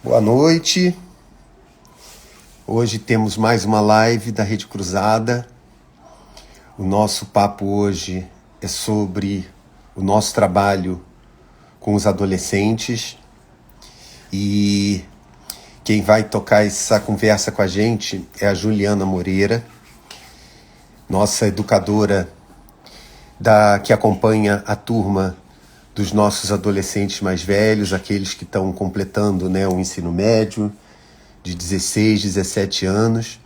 Boa noite. Hoje temos mais uma live da Rede Cruzada. O nosso papo hoje é sobre o nosso trabalho com os adolescentes e quem vai tocar essa conversa com a gente é a Juliana Moreira, nossa educadora que acompanha a turma dos nossos adolescentes mais velhos, aqueles que estão completando, o ensino médio, de 16, 17 anos.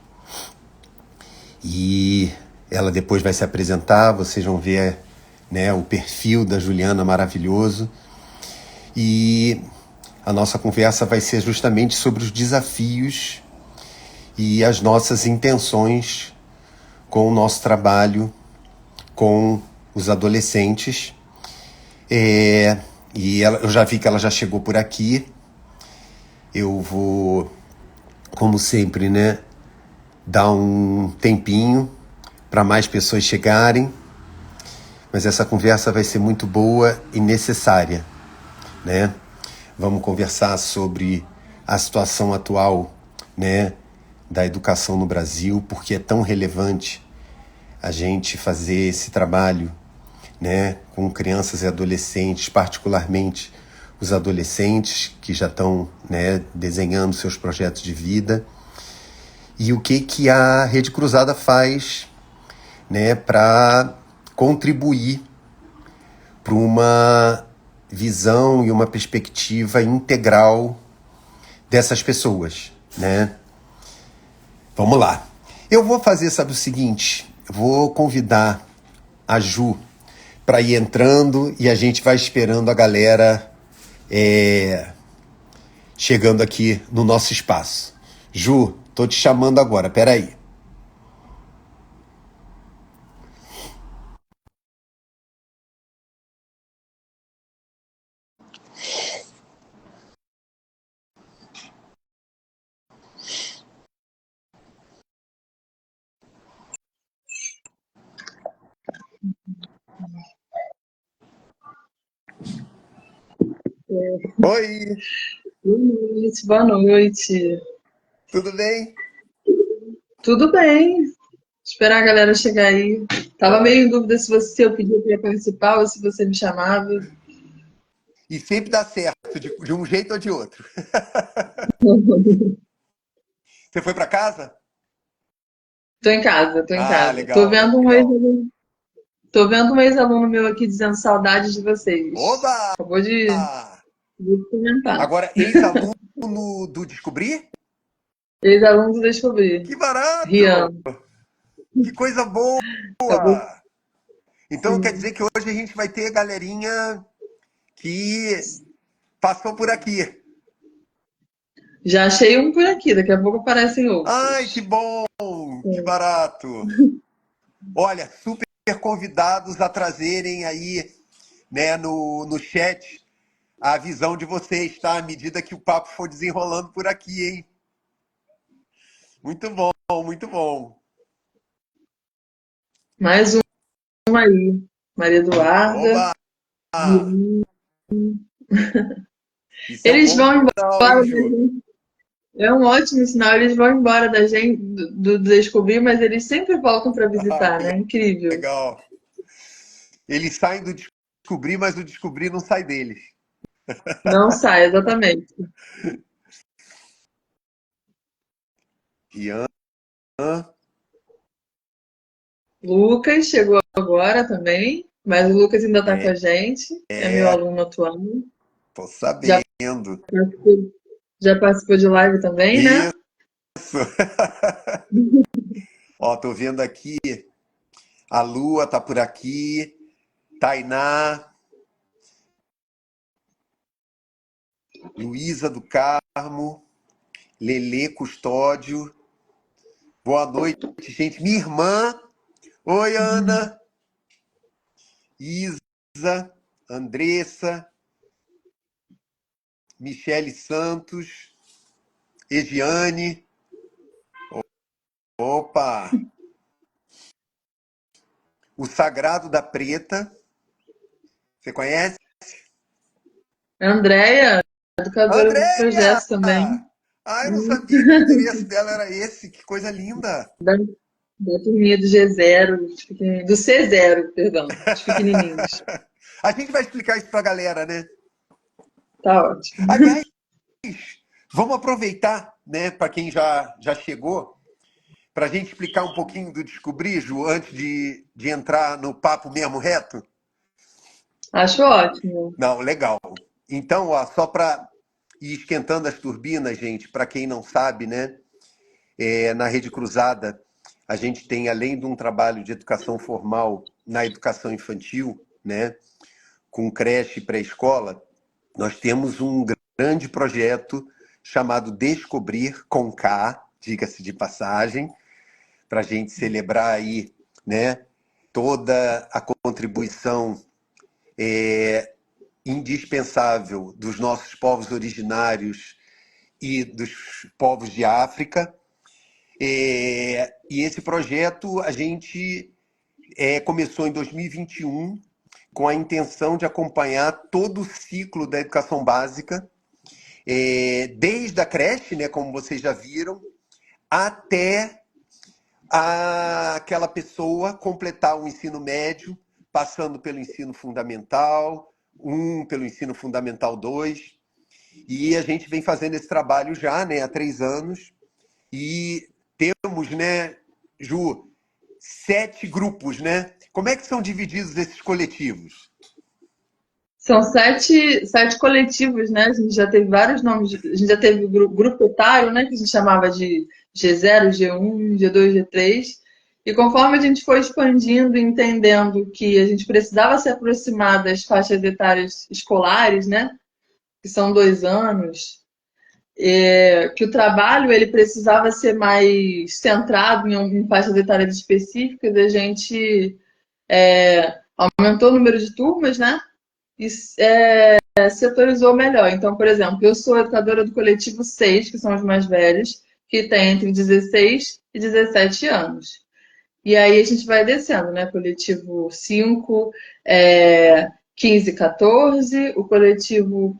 E ela depois vai se apresentar, vocês vão ver, o perfil da Juliana maravilhoso. E a nossa conversa vai ser justamente sobre os desafios e as nossas intenções com o nosso trabalho com os adolescentes. Eu já vi que ela já chegou por aqui. Eu vou, como sempre, dar um tempinho para mais pessoas chegarem, mas essa conversa vai ser muito boa e necessária, Vamos conversar sobre a situação atual, da educação no Brasil, porque é tão relevante a gente fazer esse trabalho, com crianças e adolescentes, particularmente os adolescentes que já estão, desenhando seus projetos de vida. E o que a Rede Cruzada faz, para contribuir para uma visão e uma perspectiva integral dessas pessoas, Vamos lá. Eu vou fazer, sabe o seguinte? Vou convidar a Ju para ir entrando e a gente vai esperando a galera chegando aqui no nosso espaço. Ju, tô te chamando agora, peraí. Oi, Boa noite, boa noite. tudo bem? Tudo bem? Esperar a galera chegar aí. Tava meio em dúvida se eu pedia para participar ou se você me chamava. E sempre dá certo, de um jeito ou de outro. Você foi para casa? Tô em casa, tô em Ah, casa. legal, legal. Tô vendo um ex-aluno meu aqui dizendo saudades de vocês. Oba! Acabou de comentar. Agora, ex-aluno do Descobrir? Ex-aluno do Descobrir. Que barato! Rian. Que coisa boa! Acabou, Então quer sim. dizer que hoje a gente vai ter galerinha que passou por aqui. Já achei um por aqui, daqui a pouco aparecem Ai, que outros. bom! Que barato! Olha, super convidados a trazerem aí, no chat a visão de vocês, tá? À medida que o papo for desenrolando por aqui, hein? Muito bom, muito bom. Mais um aí. Maria Eduarda. Oba! Isso é um Eles bom vão sinal, hein, embora. Ju? É um ótimo sinal. Eles vão embora da gente, do Descobrir, mas eles sempre voltam para Ah, visitar, que né? Incrível. legal. Eles saem do Descobrir, mas o Descobrir não sai deles. Não sai, exatamente. Ian, Lucas chegou agora também, mas o Lucas ainda está com a gente. É meu é, aluno atual. tô Já sabendo. participou, já participou de live também, né? Isso. Ó, tô vendo aqui, a Lua tá por aqui, Tainá, Luísa do Carmo, Lelê Custódio. Boa noite, gente. Minha irmã. Oi, Ana. Isa, Andressa, Michele Santos, Egiane. Opa! O Sagrado da Preta. Você conhece? Andréia, educadora do Andréia! projeto também. Ah, eu não sabia que o endereço dela era esse. Que coisa linda. Da, da turminha do G0, do C0, perdão, os pequenininhos. A gente vai explicar isso pra galera, né? Tá ótimo. Aliás, vamos aproveitar, né, para quem já chegou, para a gente explicar um pouquinho do Descobrir, Ju, antes de entrar no papo mesmo reto? Acho ótimo. Não, legal. Então, ó, só para ir esquentando as turbinas, gente, para quem não sabe, né, na Rede Cruzada, a gente tem, além de um trabalho de educação formal na educação infantil, né, com creche e pré-escola, nós temos um grande projeto chamado Descobrir com K, diga-se de passagem, para a gente celebrar aí, né, toda a contribuição indispensável dos nossos povos originários e dos povos de África. E esse projeto a gente começou em 2021 com a intenção de acompanhar todo o ciclo da educação básica, desde a creche, né, como vocês já viram, até aquela pessoa completar o ensino médio, passando pelo ensino fundamental 1, pelo ensino fundamental 2. E a gente vem fazendo esse trabalho já, né, há 3 anos. E temos, né, Ju, 7 grupos, né? Como é que são divididos esses coletivos? São sete coletivos, né? A gente já teve vários nomes. A gente já teve o grupo etário, né? Que a gente chamava de G0, G1, G2, G3. E conforme a gente foi expandindo e entendendo que a gente precisava se aproximar das faixas etárias escolares, né? Que são 2 anos, que o trabalho ele precisava ser mais centrado em faixas etárias específicas, a gente aumentou o número de turmas, né? E setorizou melhor. Então, por exemplo, eu sou educadora do coletivo 6, que são os mais velhos, que tem entre 16 e 17 anos. E aí a gente vai descendo, né? Coletivo 5, 15, 14, o coletivo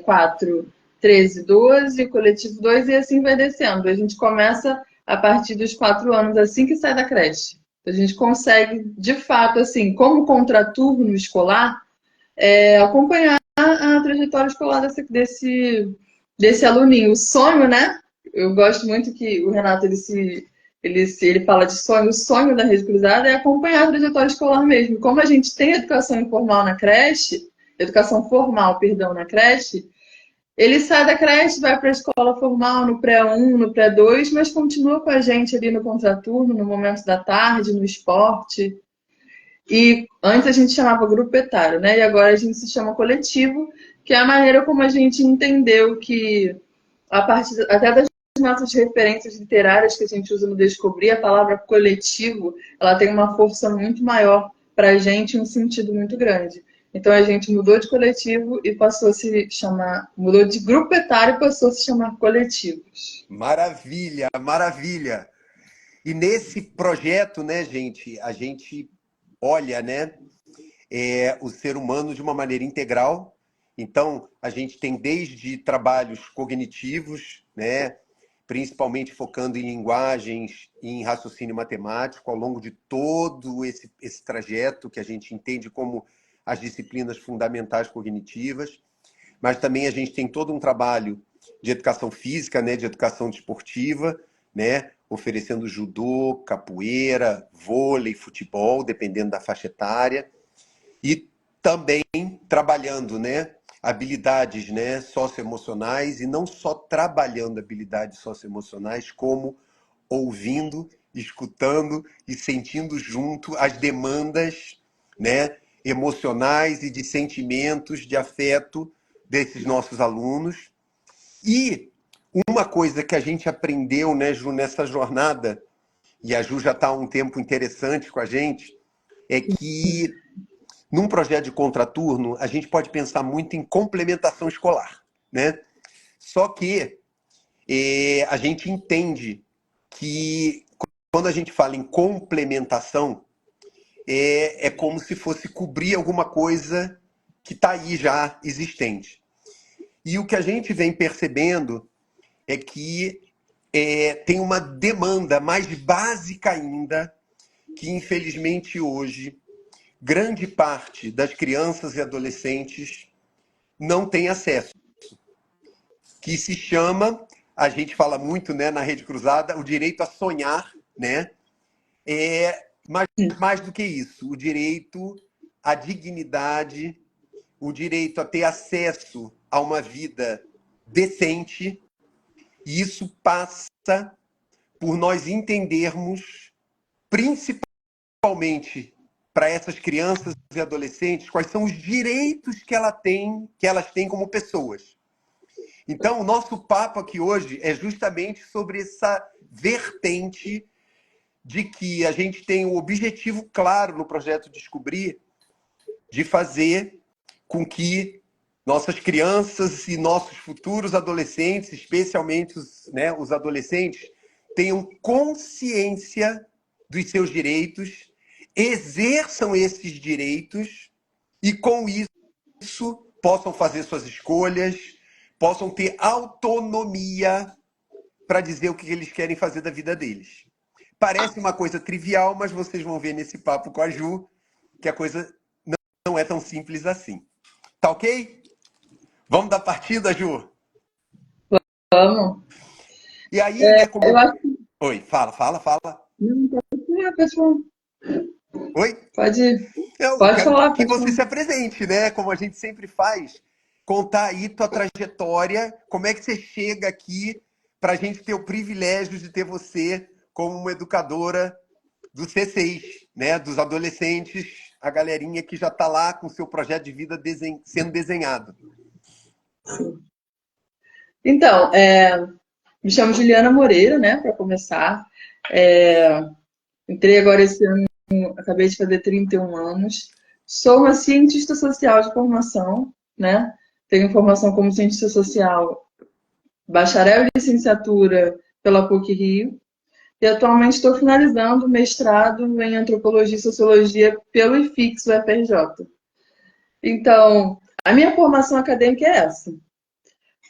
4, 13, 12, o coletivo 2 e assim vai descendo. A gente começa a partir dos 4 anos, assim que sai da creche. A gente consegue, de fato, assim, como contraturno escolar, acompanhar a trajetória escolar desse aluninho. O sonho, né? Eu gosto muito que o Renato ele fala de sonho. O sonho da Rede Cruzada é acompanhar a trajetória escolar mesmo. Como a gente tem educação informal na creche, educação formal, perdão, na creche, ele sai da creche, vai para a escola formal no pré-1, no pré-2, mas continua com a gente ali no contraturno, no momento da tarde, no esporte. E antes a gente chamava grupo etário, né? E agora a gente se chama coletivo, que é a maneira como a gente entendeu que, a partir até das nossas referências literárias que a gente usa no Descobrir, a palavra coletivo, ela tem uma força muito maior para a gente, um sentido muito grande. Então a gente mudou de coletivo e passou a se chamar, mudou de grupo etário e passou a se chamar coletivos. Maravilha, maravilha. E nesse projeto, né, gente, a gente olha, né, o ser humano de uma maneira integral. Então, a gente tem desde trabalhos cognitivos, né, principalmente focando em linguagens e em raciocínio matemático, ao longo de todo esse trajeto que a gente entende como as disciplinas fundamentais cognitivas, mas também a gente tem todo um trabalho de educação física, né, de educação desportiva, né, oferecendo judô, capoeira, vôlei, futebol, dependendo da faixa etária, e também trabalhando, né, habilidades, né, socioemocionais, e não só trabalhando habilidades socioemocionais, como ouvindo, escutando e sentindo junto as demandas, né, emocionais e de sentimentos, de afeto desses nossos alunos. E uma coisa que a gente aprendeu, né, Ju, nessa jornada, e a Ju já está há um tempo interessante com a gente, é que num projeto de contraturno, a gente pode pensar muito em complementação escolar, né? Só que a gente entende que quando a gente fala em complementação, é como se fosse cobrir alguma coisa que está aí já existente. E o que a gente vem percebendo é que tem uma demanda mais básica ainda, que infelizmente hoje grande parte das crianças e adolescentes não tem acesso, que se chama, a gente fala muito, né, na Rede Cruzada, o direito a sonhar, né? Mas mais do que isso, o direito à dignidade, o direito a ter acesso a uma vida decente, e isso passa por nós entendermos, principalmente para essas crianças e adolescentes, quais são os direitos que elas têm como pessoas. Então, o nosso papo aqui hoje é justamente sobre essa vertente de que a gente tem o objetivo claro no projeto Descobrir de fazer com que nossas crianças e nossos futuros adolescentes, especialmente os adolescentes, tenham consciência dos seus direitos, exerçam esses direitos e, com isso, possam fazer suas escolhas, possam ter autonomia para dizer o que eles querem fazer da vida deles. Parece uma coisa trivial, mas vocês vão ver nesse papo com a Ju que a coisa não é tão simples assim. Tá ok? Vamos dar partida, Ju? Vamos. E aí, né, Eu como... acho que... Oi, fala. Não, pode falar. Oi? Pode, Eu pode quero falar, que pode você falar. se apresente, né? Como a gente sempre faz. Contar aí tua trajetória, como é que você chega aqui para a gente ter o privilégio de ter você como uma educadora do C6, né? Dos adolescentes, a galerinha que já está lá com o seu projeto de vida sendo desenhado. Então, me chamo Juliana Moreira, né, para começar. Entrei agora esse ano, acabei de fazer 31 anos. Sou uma cientista social de formação, né? Tenho formação como cientista social, bacharel e licenciatura pela PUC-Rio. E atualmente estou finalizando o mestrado em Antropologia e Sociologia pelo IFIX UFRJ. Então, a minha formação acadêmica é essa.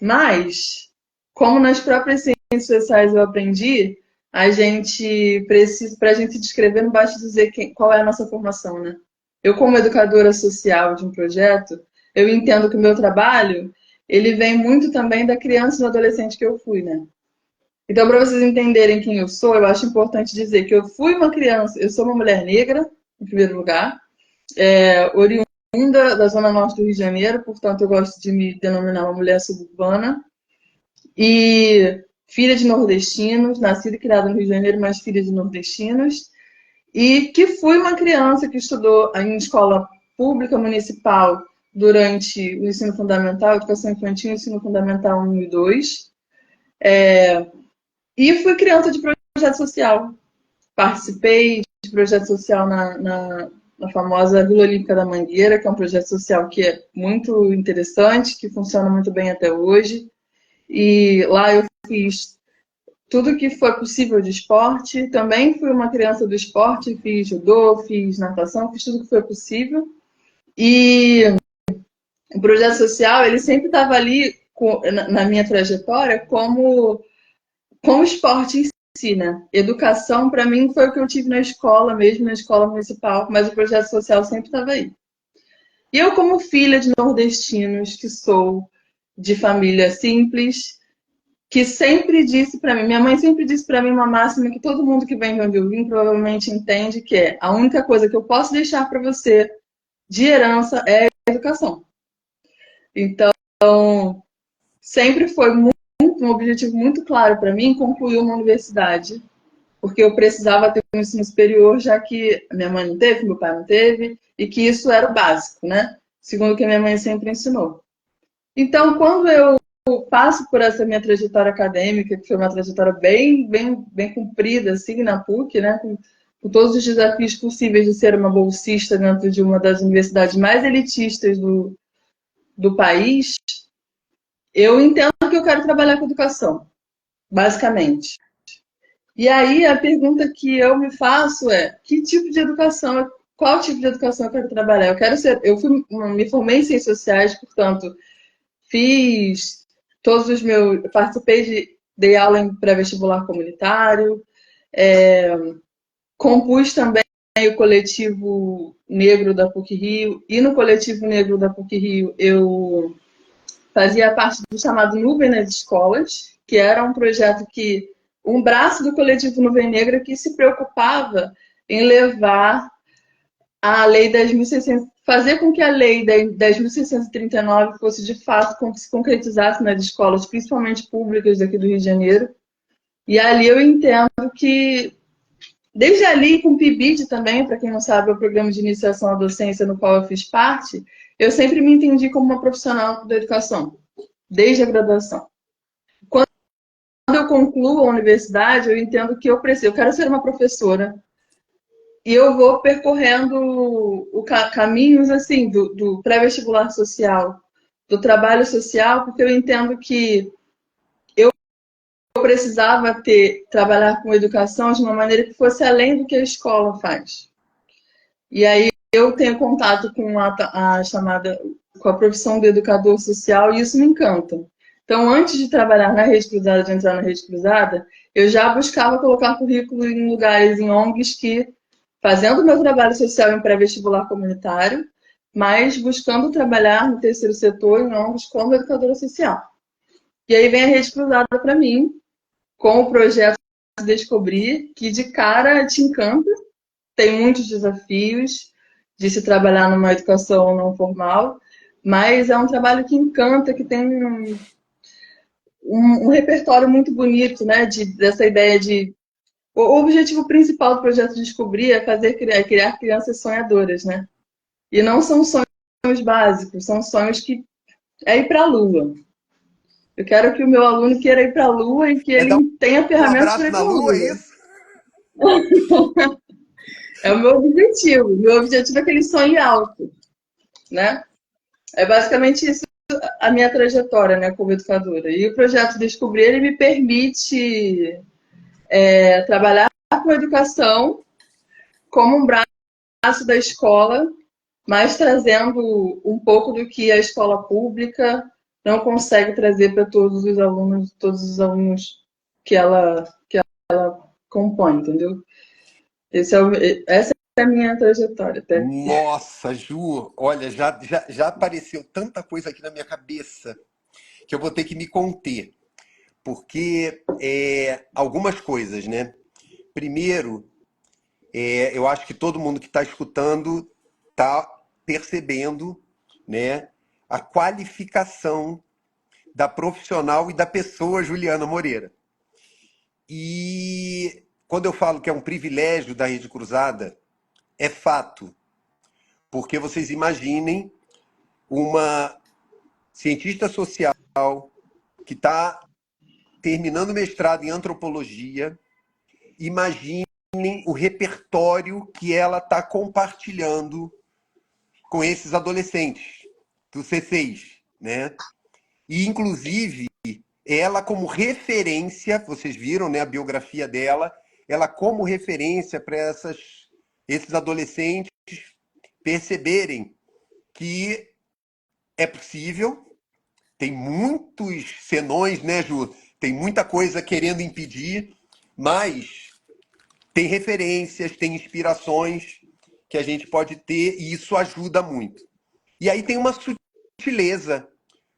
Mas, como nas próprias ciências sociais eu aprendi, a gente precisa, para a gente se descrever, não basta dizer qual é a nossa formação, né? Eu, como educadora social de um projeto, eu entendo que o meu trabalho, ele vem muito também da criança e do adolescente que eu fui, né? Então, para vocês entenderem quem eu sou, eu acho importante dizer que eu fui uma criança, eu sou uma mulher negra, em primeiro lugar, oriunda da Zona Norte do Rio de Janeiro, portanto, eu gosto de me denominar uma mulher suburbana. E filha de nordestinos, nascida e criada no Rio de Janeiro, mas filha de nordestinos. E que fui uma criança que estudou em escola pública municipal durante o ensino fundamental, educação infantil, ensino fundamental 1 e 2. E fui criança de projeto social. Participei de projeto social na famosa Vila Olímpica da Mangueira, que é um projeto social que é muito interessante, que funciona muito bem até hoje. E lá eu fiz tudo que foi possível de esporte. Também fui uma criança do esporte, fiz judô, fiz natação, fiz tudo que foi possível. E o projeto social, ele sempre estava ali na minha trajetória como esporte em si, né? Educação, para mim, foi o que eu tive na escola, mesmo na escola municipal, mas o projeto social sempre estava aí. E eu, como filha de nordestinos, que sou de família simples, que sempre disse para mim, minha mãe sempre disse para mim uma máxima que todo mundo que vem de onde eu vim provavelmente entende, que é a única coisa que eu posso deixar para você de herança é a educação. Então, sempre foi um objetivo muito claro para mim concluir uma universidade, porque eu precisava ter um ensino superior, já que minha mãe não teve, meu pai não teve, e que isso era o básico, né? Segundo o que minha mãe sempre ensinou. Então, quando eu passo por essa minha trajetória acadêmica, que foi uma trajetória bem cumprida, assim, na PUC, né? Com todos os desafios possíveis de ser uma bolsista dentro de uma das universidades mais elitistas do país, eu entendo que eu quero trabalhar com educação, basicamente. E aí a pergunta que eu me faço é: que tipo de educação, qual tipo de educação eu quero trabalhar? Eu me formei em ciências sociais, portanto, fiz todos os meus. Participei dei aula em pré-vestibular comunitário, compus também o coletivo negro da PUC-Rio, e no coletivo negro da PUC-Rio eu fazia parte do chamado Nuvem nas Escolas, que era um projeto que, um braço do coletivo Nuvem Negra que se preocupava em levar a Lei 10.600, fazer com que a Lei 10.639 fosse de fato se concretizasse nas escolas, principalmente públicas daqui do Rio de Janeiro. E ali eu entendo que, desde ali, com o PIBID também, para quem não sabe, é o Programa de Iniciação à Docência, no qual eu fiz parte, eu sempre me entendi como uma profissional da educação, desde a graduação. Quando eu concluo a universidade, eu entendo que eu quero ser uma professora, e eu vou percorrendo caminhos assim do pré-vestibular social, do trabalho social, porque eu entendo que eu precisava trabalhar com educação de uma maneira que fosse além do que a escola faz. E aí eu tenho contato com com a profissão de educador social, e isso me encanta. Então, antes de trabalhar na Rede Cruzada, de entrar na Rede Cruzada, eu já buscava colocar currículo em lugares, em ONGs que, fazendo meu trabalho social em pré-vestibular comunitário, mas buscando trabalhar no terceiro setor em ONGs como educadora social. E aí vem a Rede Cruzada para mim, com o projeto Descobrir, que de cara te encanta, tem muitos desafios de se trabalhar numa educação não formal, mas é um trabalho que encanta, que tem um repertório muito bonito, né? Dessa ideia de. O objetivo principal do projeto Descobrir é criar crianças sonhadoras, né? E não são sonhos básicos, são sonhos que é ir para a Lua. Eu quero que o meu aluno queira ir para a Lua e que É dar ele tenha um ferramentas para abraço ir na para a lua, é Lua. isso? É o meu objetivo. Meu objetivo é que ele sonhe alto, né? É basicamente isso a minha trajetória, né, como educadora. E o projeto Descobrir, ele me permite trabalhar com educação como um braço da escola, mas trazendo um pouco do que a escola pública não consegue trazer para todos os alunos que ela compõe, entendeu? Essa é a minha trajetória até. Nossa, Ju, olha, já apareceu tanta coisa aqui na minha cabeça que eu vou ter que me conter. Porque algumas coisas, né? Primeiro, eu acho que todo mundo que está escutando está percebendo, né, a qualificação da profissional e da pessoa Juliana Moreira. E quando eu falo que é um privilégio da Rede Cruzada, é fato. Porque vocês imaginem uma cientista social que está terminando mestrado em antropologia, imaginem o repertório que ela está compartilhando com esses adolescentes do C6, né? E, inclusive, ela como referência, vocês viram, né, a biografia dela, ela como referência para esses adolescentes perceberem que é possível, tem muitos senões, né, Ju? Tem muita coisa querendo impedir, mas tem referências, tem inspirações que a gente pode ter e isso ajuda muito. E aí tem uma sutileza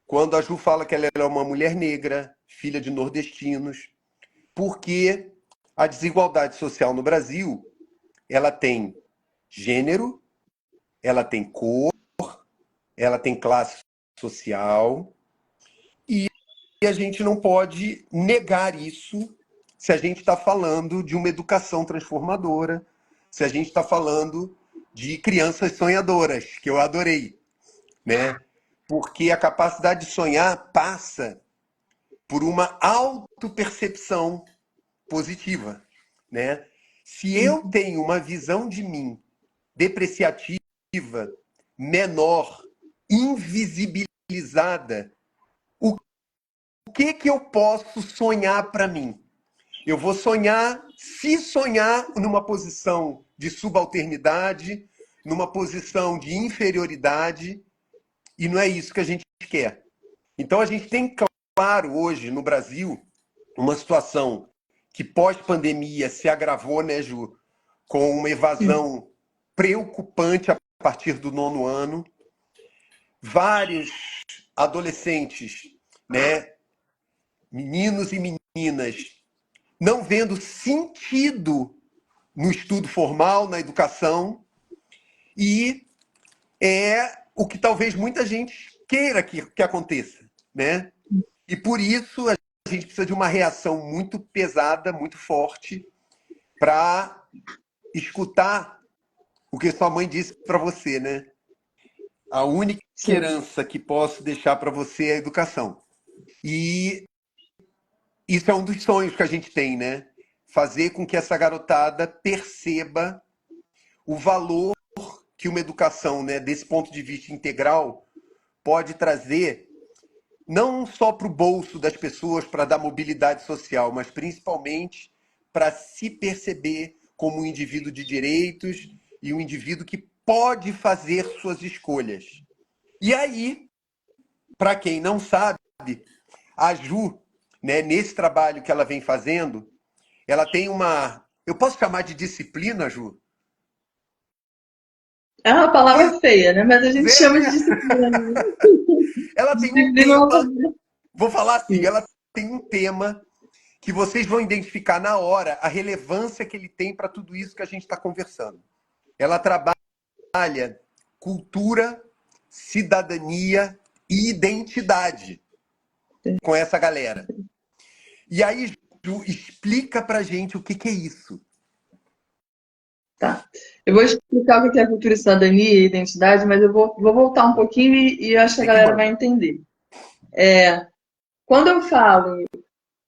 quando a Ju fala que ela é uma mulher negra, filha de nordestinos, porque a desigualdade social no Brasil, ela tem gênero, ela tem cor, ela tem classe social, e a gente não pode negar isso se a gente está falando de uma educação transformadora, se a gente está falando de crianças sonhadoras, que eu adorei, né? Porque a capacidade de sonhar passa por uma autopercepção positiva, né? Se eu tenho uma visão de mim depreciativa, menor, invisibilizada, o que eu posso sonhar para mim? Eu vou sonhar, se sonhar numa posição de subalternidade, numa posição de inferioridade, e não é isso que a gente quer. Então a gente tem, claro, hoje no Brasil, uma situação que pós-pandemia se agravou, né, Ju, com uma evasão preocupante a partir do 9º ano. Vários adolescentes, né, meninos e meninas, não vendo sentido no estudo formal, na educação, e é o que talvez muita gente queira que aconteça, né? E por isso a gente precisa de uma reação muito pesada, muito forte, para escutar o que sua mãe disse para você, né? A única Sim. herança que posso deixar para você é a educação. E isso é um dos sonhos que a gente tem, né? Fazer com que essa garotada perceba o valor que uma educação, né, desse ponto de vista integral, pode trazer, não só para o bolso das pessoas, para dar mobilidade social, mas principalmente para se perceber como um indivíduo de direitos e um indivíduo que pode fazer suas escolhas. E aí, para quem não sabe, a Ju, né, nesse trabalho que ela vem fazendo, ela tem uma. Eu posso chamar de disciplina, Ju? É uma Pois palavra feia, né? Mas a gente é, chama né? de disciplina. Ela tem um Disciplina é tema, uma palavra. vou falar assim, ela tem um tema que vocês vão identificar na hora a relevância que ele tem para tudo isso que a gente está conversando. Ela trabalha cultura, cidadania e identidade com essa galera. E aí, Ju, explica pra gente o que que é isso. Tá. Eu vou explicar o que é cultura, cidadania e identidade, mas eu vou voltar um pouquinho e acho que a Você que galera vai manda. entender. Quando eu falo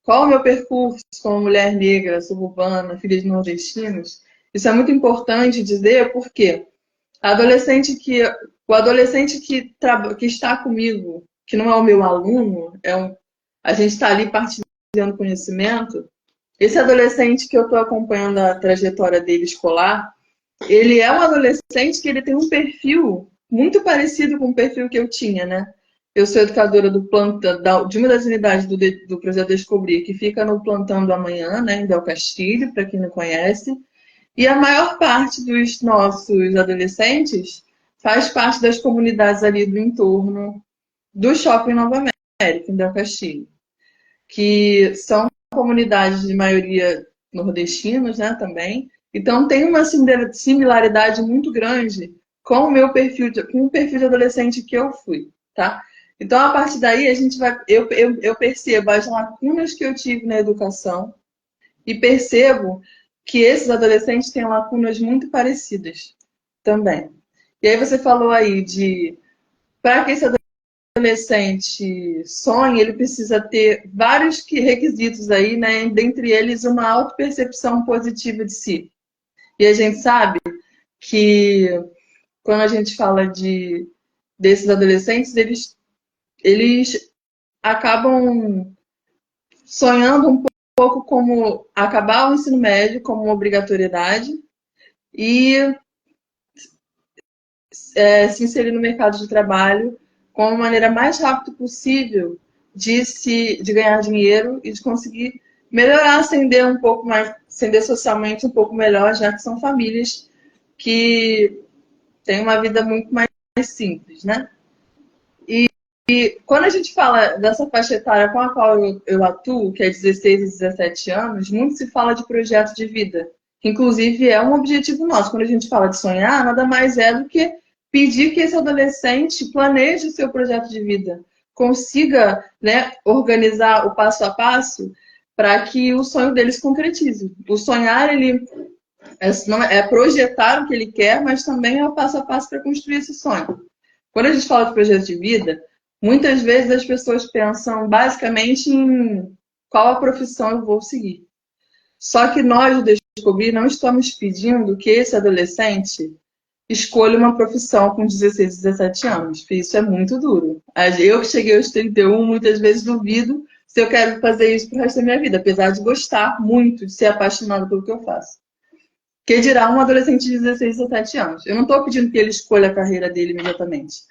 qual é o meu percurso como mulher negra, suburbana, filha de nordestinos, isso é muito importante dizer porque o adolescente que está comigo, que não é o meu aluno, a gente está ali partilhando conhecimento. Esse adolescente que eu estou acompanhando a trajetória dele escolar, ele é um adolescente que ele tem um perfil muito parecido com o perfil que eu tinha, né? Eu sou educadora do plantão, de uma das unidades do Projeto Descobrir, que fica no Plantão do Amanhã, né, em Del Castilho, para quem não conhece. E a maior parte dos nossos adolescentes faz parte das comunidades ali do entorno do Shopping Nova América, em Del Castilho, que são comunidades de maioria nordestinos, né, também. Então tem uma similaridade muito grande com o meu perfil, com o perfil de adolescente que eu fui, tá? Então a partir daí a gente vai, eu percebo as lacunas que eu tive na educação e percebo que esses adolescentes têm lacunas muito parecidas também. E aí você falou aí de para que esse adolescente sonhe, ele precisa ter vários requisitos aí, né? Dentre eles, uma autopercepção positiva de si. E a gente sabe que quando a gente fala desses adolescentes, eles acabam sonhando um pouco como acabar o ensino médio como uma obrigatoriedade e se inserir no mercado de trabalho com a maneira mais rápida possível de ganhar dinheiro e de conseguir melhorar, ascender um pouco mais, ascender socialmente um pouco melhor, já que são famílias que têm uma vida muito mais simples, né? E quando a gente fala dessa faixa etária com a qual eu atuo, que é 16 a 17 anos, muito se fala de projeto de vida, que inclusive é um objetivo nosso. Quando a gente fala de sonhar, nada mais é do que pedir que esse adolescente planeje o seu projeto de vida, consiga, né, organizar o passo a passo para que o sonho deles se concretize. O sonhar, ele é projetar o que ele quer, mas também é o passo a passo para construir esse sonho. Quando a gente fala de projeto de vida, muitas vezes as pessoas pensam basicamente em qual a profissão eu vou seguir. Só que nós, do Descobrir, não estamos pedindo que esse adolescente escolha uma profissão com 16, 17 anos, porque isso é muito duro. Eu que cheguei aos 31, muitas vezes duvido se eu quero fazer isso pro resto da minha vida, apesar de gostar muito, de ser apaixonado pelo que eu faço. Que dirá um adolescente de 16, 17 anos. Eu não estou pedindo que ele escolha a carreira dele imediatamente.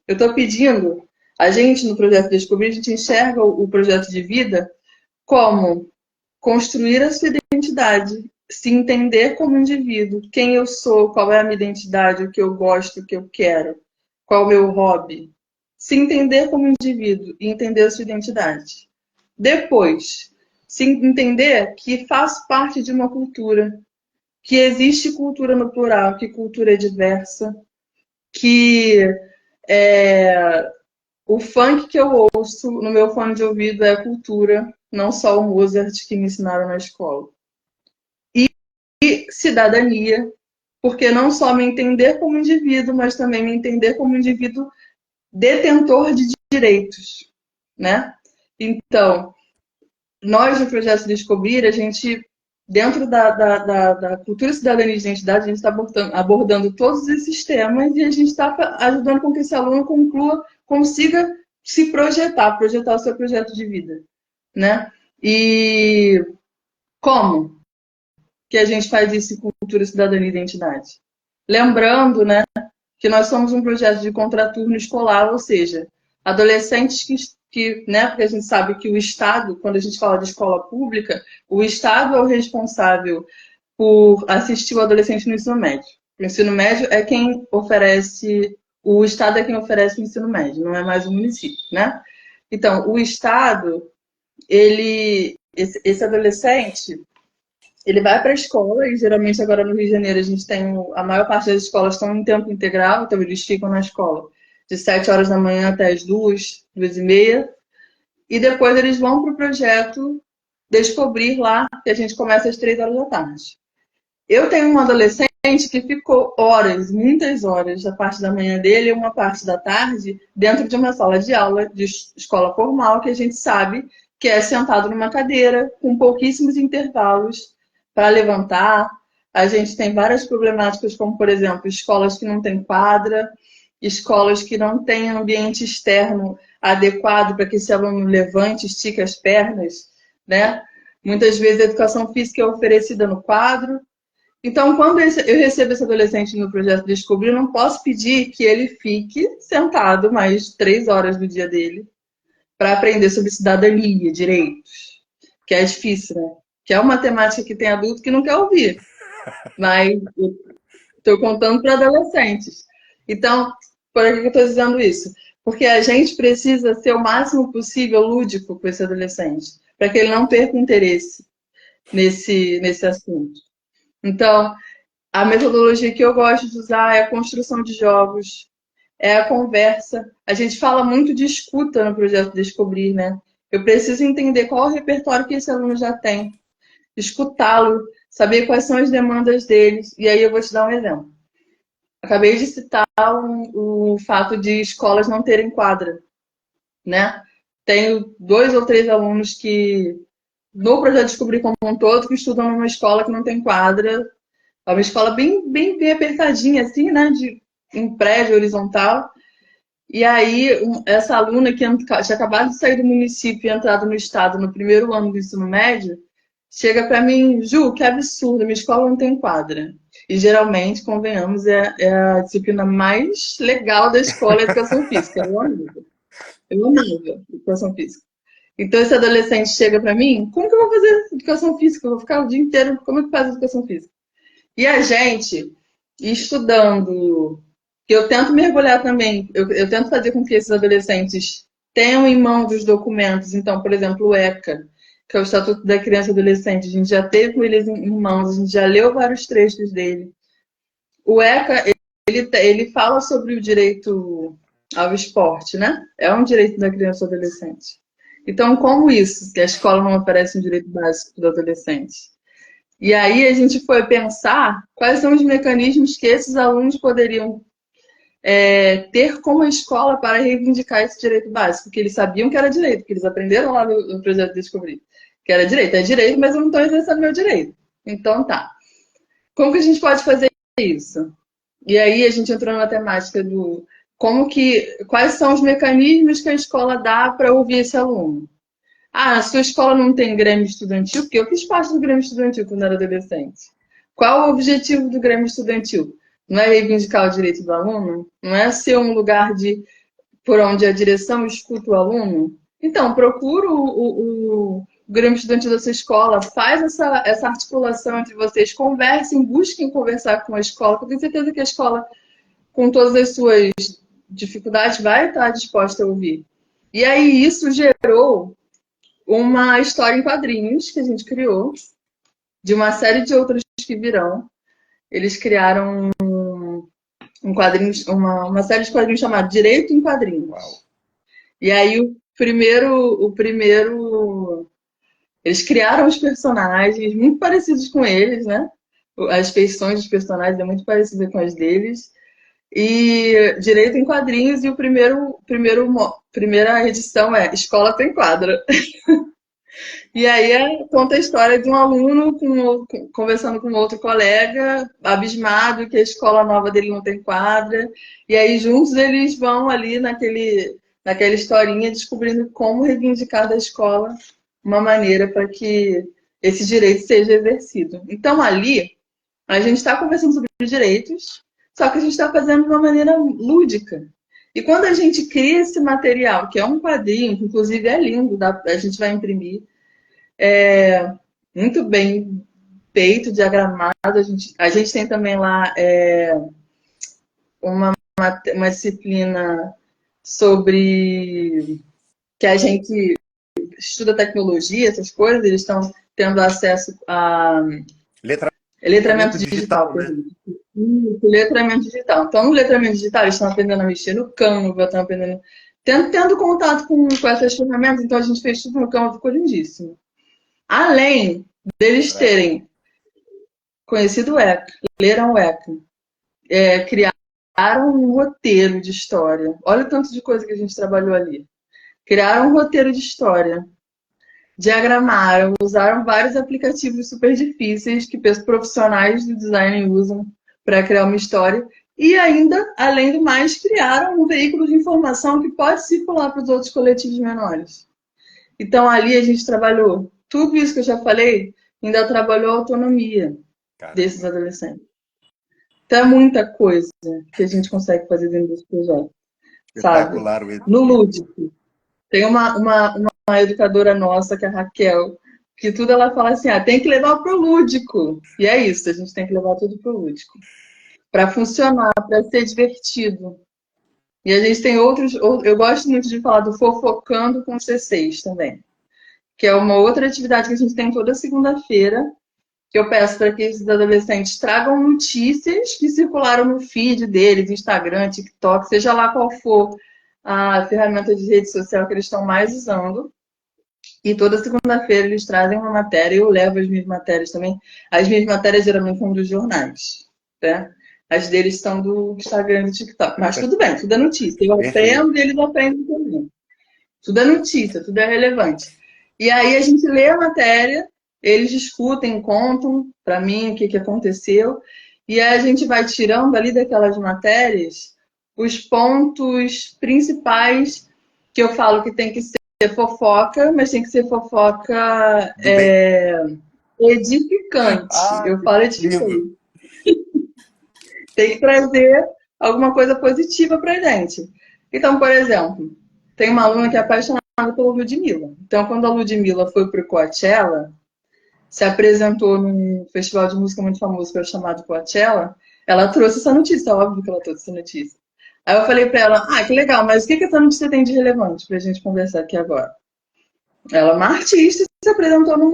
Eu estou pedindo A gente, no Projeto Descobrir, a gente enxerga o projeto de vida como construir a sua identidade, se entender como indivíduo, quem eu sou, qual é a minha identidade, o que eu gosto, o que eu quero, qual é o meu hobby. Se entender como indivíduo e entender a sua identidade. Depois, se entender que faço parte de uma cultura, que existe cultura no plural, que cultura é diversa, que o funk que eu ouço no meu fone de ouvido é cultura, não só o Mozart que me ensinaram na escola. E cidadania, porque não só me entender como indivíduo, mas também me entender como indivíduo detentor de direitos, né? Então, nós, no Projeto Descobrir, a gente, dentro da cultura, cidadania e identidade, a gente está abordando todos esses temas e a gente está ajudando com que esse aluno consiga se projetar o seu projeto de vida, né? E como que a gente faz isso em cultura, cidadania e identidade? Lembrando, né, que nós somos um projeto de contraturno escolar, ou seja, adolescentes né, porque a gente sabe que o Estado, quando a gente fala de escola pública, o Estado é o responsável por assistir o adolescente no ensino médio. O ensino médio é quem oferece, o Estado é quem oferece o ensino médio, não é mais o município, né? Então, o Estado, esse adolescente, ele vai para a escola, e geralmente agora no Rio de Janeiro a gente tem, a maior parte das escolas estão em tempo integral, então eles ficam na escola de 7 horas da manhã até as 2, 2h30, e depois eles vão para o projeto Descobrir lá, que a gente começa às 3 horas da tarde. Eu tenho um adolescente que ficou horas, muitas horas, da parte da manhã dele e uma parte da tarde, dentro de uma sala de aula de escola formal, que a gente sabe que é sentado numa cadeira, com pouquíssimos intervalos para levantar. A gente tem várias problemáticas, como, por exemplo, escolas que não têm quadra, escolas que não têm ambiente externo adequado para que esse aluno levante, estique as pernas, né? Muitas vezes a educação física é oferecida no quadro. Então, quando eu recebo esse adolescente no projeto Descobrir, eu não posso pedir que ele fique sentado mais 3 horas do dia dele para aprender sobre cidadania, direitos, que é difícil, né? Que é uma temática que tem adulto que não quer ouvir, mas eu estou contando para adolescentes. Então, por que eu estou dizendo isso? Porque a gente precisa ser o máximo possível lúdico com esse adolescente, para que ele não perca o interesse nesse assunto. Então, a metodologia que eu gosto de usar é a construção de jogos, é a conversa. A gente fala muito de escuta no projeto Descobrir, né? Eu preciso entender qual é o repertório que esse aluno já tem, escutá-lo, saber quais são as demandas deles. E aí eu vou te dar um exemplo. Acabei de citar o fato de escolas não terem quadra, né? Tenho 2 ou 3 alunos que, no projeto Descobrir como um todo, que estudam numa escola que não tem quadra. É uma escola bem apertadinha, assim, né? Em prédio horizontal. E aí, essa aluna que tinha acabado de sair do município e entrado no estado no primeiro ano do ensino médio, chega para mim, Ju, que absurdo, minha escola não tem quadra. E geralmente, convenhamos, é a disciplina mais legal da escola, a educação física. Eu amava educação física. Então, esse adolescente chega para mim, como que eu vou fazer educação física? Eu vou ficar o dia inteiro, como é que faz educação física? E a gente, estudando, que eu tento mergulhar também, eu tento fazer com que esses adolescentes tenham em mãos os documentos. Então, por exemplo, o ECA, que é o Estatuto da Criança e Adolescente, a gente já teve com eles em mãos, a gente já leu vários trechos dele. O ECA, ele fala sobre o direito ao esporte, né? É um direito da criança e do adolescente. Então, como isso, que a escola não oferece um direito básico do adolescente? E aí a gente foi pensar quais são os mecanismos que esses alunos poderiam ter como escola para reivindicar esse direito básico, porque eles sabiam que era direito, porque eles aprenderam lá no projeto Descobrir, que era direito. É direito, mas eu não estou exercendo meu direito. Então tá. Como que a gente pode fazer isso? E aí a gente entrou na temática do quais são os mecanismos que a escola dá para ouvir esse aluno. Ah, a sua escola não tem grêmio estudantil? Porque eu fiz parte do grêmio estudantil quando era adolescente. Qual o objetivo do grêmio estudantil? Não é reivindicar o direito do aluno? Não é ser um lugar de por onde a direção escuta o aluno, então procura o Grêmio Estudantil da sua escola, faz essa articulação entre vocês, conversem, busquem conversar com a escola, porque eu tenho certeza que a escola, com todas as suas dificuldades, vai estar disposta a ouvir. E aí isso gerou uma história em quadrinhos que a gente criou, de uma série de outras que virão. Eles criaram um quadrinho, uma série de quadrinhos chamada Direito em Quadrinhos. Uau. E aí o primeiro, eles criaram os personagens muito parecidos com eles, né? As feições dos personagens é muito parecida com as deles. E Direito em Quadrinhos, e primeira edição é Escola Tem Quadra. E aí conta a história de um aluno conversando com outro colega, abismado que a escola nova dele não tem quadra. E aí juntos eles vão ali naquela historinha descobrindo como reivindicar da escola uma maneira para que esse direito seja exercido. Então ali a gente está conversando sobre direitos, só que a gente está fazendo de uma maneira lúdica. E quando a gente cria esse material, que é um quadrinho, que inclusive é lindo, a gente vai imprimir, muito bem feito, diagramado. A gente tem também lá uma disciplina sobre que a gente estuda tecnologia, essas coisas, eles estão tendo acesso a letramento digital, né? Letramento digital. Então, no letramento digital, eles estão aprendendo a mexer no Canva, estão aprendendo, tendo contato com essas ferramentas. Então, a gente fez tudo no Canva, ficou lindíssimo. Além deles terem conhecido o ECA, leram o ECA, criaram um roteiro de história. Olha o tanto de coisa que a gente trabalhou ali. Criaram um roteiro de história, diagramaram, usaram vários aplicativos super difíceis que profissionais do design usam para criar uma história. E ainda, além do mais, criaram um veículo de informação que pode circular para os outros coletivos menores. Então, ali a gente trabalhou tudo isso que eu já falei, ainda trabalhou a autonomia desses adolescentes. Então, é muita coisa que a gente consegue fazer dentro desse projeto. Sabe? No lúdico. Tem uma educadora nossa, que é a Raquel, que tudo ela fala assim, tem que levar para o lúdico. E é isso, a gente tem que levar tudo para o lúdico. Para funcionar, para ser divertido. E a gente tem outros... Eu gosto muito de falar do Fofocando com C6 também, que é uma outra atividade que a gente tem toda segunda-feira, que eu peço para que esses adolescentes tragam notícias que circularam no feed deles, Instagram, TikTok, seja lá qual for a ferramenta de rede social que eles estão mais usando. E toda segunda-feira eles trazem uma matéria, eu levo as minhas matérias também. As minhas matérias geralmente são dos jornais, né? As deles são do Instagram e do TikTok. Mas tudo bem, tudo é notícia. Eu aprendo e eles aprendem também. Tudo é notícia, tudo é relevante. E aí a gente lê a matéria, eles discutem, contam para mim o que aconteceu, e aí a gente vai tirando ali daquelas matérias os pontos principais que eu falo que tem que ser fofoca, mas tem que ser fofoca edificante. Eu falo edificante. Tem que trazer alguma coisa positiva para a gente. Então, por exemplo, tem uma aluna que é apaixonada pela Ludmilla. Então, quando a Ludmilla foi para o Coachella, se apresentou num festival de música muito famoso que é o chamado Coachella, ela trouxe essa notícia, óbvio que ela trouxe essa notícia. Aí eu falei para ela, que legal, mas o que essa notícia tem de relevante para a gente conversar aqui agora? Ela é uma artista e se apresentou num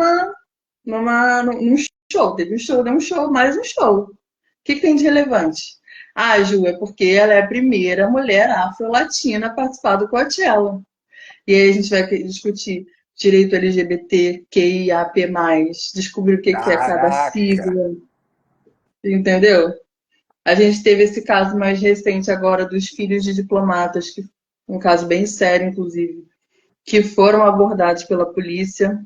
show, teve um show, deu um show, mais um show. O que tem de relevante? Ju, é porque ela é a primeira mulher afro-latina a participar do Coachella. E aí a gente vai discutir direito LGBT, QIAP+, descobrir o que é cada sigla. Entendeu? A gente teve esse caso mais recente agora dos filhos de diplomatas, que um caso bem sério, inclusive, que foram abordados pela polícia.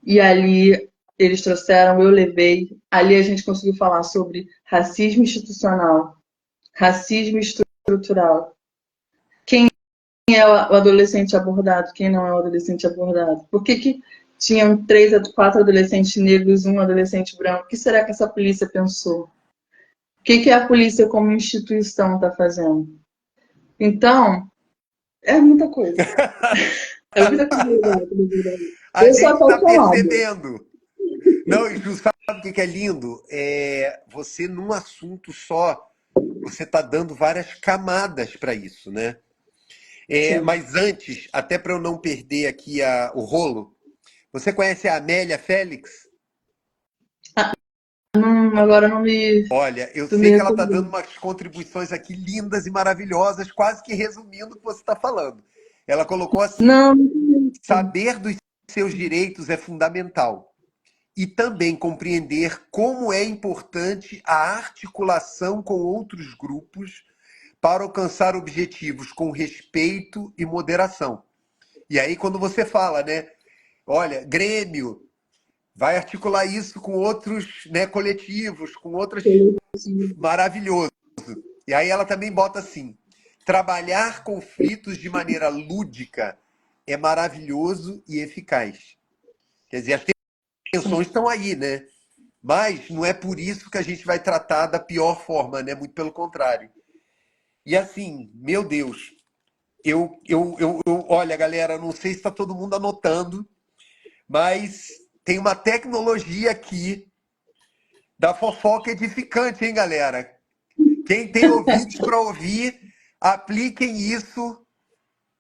E ali eles trouxeram, eu levei. Ali a gente conseguiu falar sobre racismo institucional, racismo estrutural. Quem é o adolescente abordado, quem não é o adolescente abordado? Por que tinham 3 a 4 adolescentes negros, um adolescente branco? O que será que essa polícia pensou? O que a polícia como instituição está fazendo? Então, É muita coisa. É muita coisa legal, na verdade. A Eu sou gente está apaixonada. percebendo. Não, e Ju, sabe o que que é lindo? Você, num assunto só, você está dando várias camadas para isso, né? Sim. Mas antes, até para eu não perder aqui o rolo, você conhece a Amélia Félix? Agora não me. Olha, eu Tu me sei que ela está dando recordou. umas contribuições aqui lindas e maravilhosas, quase que resumindo o que você está falando. Ela colocou assim: Não, não conheço. saber dos seus direitos é fundamental. E também compreender como é importante a articulação com outros grupos para alcançar objetivos com respeito e moderação. E aí, quando você fala, né? Olha, Grêmio vai articular isso com outros, né, coletivos, com outras. Maravilhoso. E aí ela também bota assim: trabalhar conflitos de maneira lúdica é maravilhoso e eficaz. Quer dizer, as tensões estão aí, né? Mas não é por isso que a gente vai tratar da pior forma, né? Muito pelo contrário. E assim, meu Deus, olha, galera, não sei se está todo mundo anotando, mas tem uma tecnologia aqui da fofoca edificante, hein, galera? Quem tem ouvidos para ouvir, apliquem isso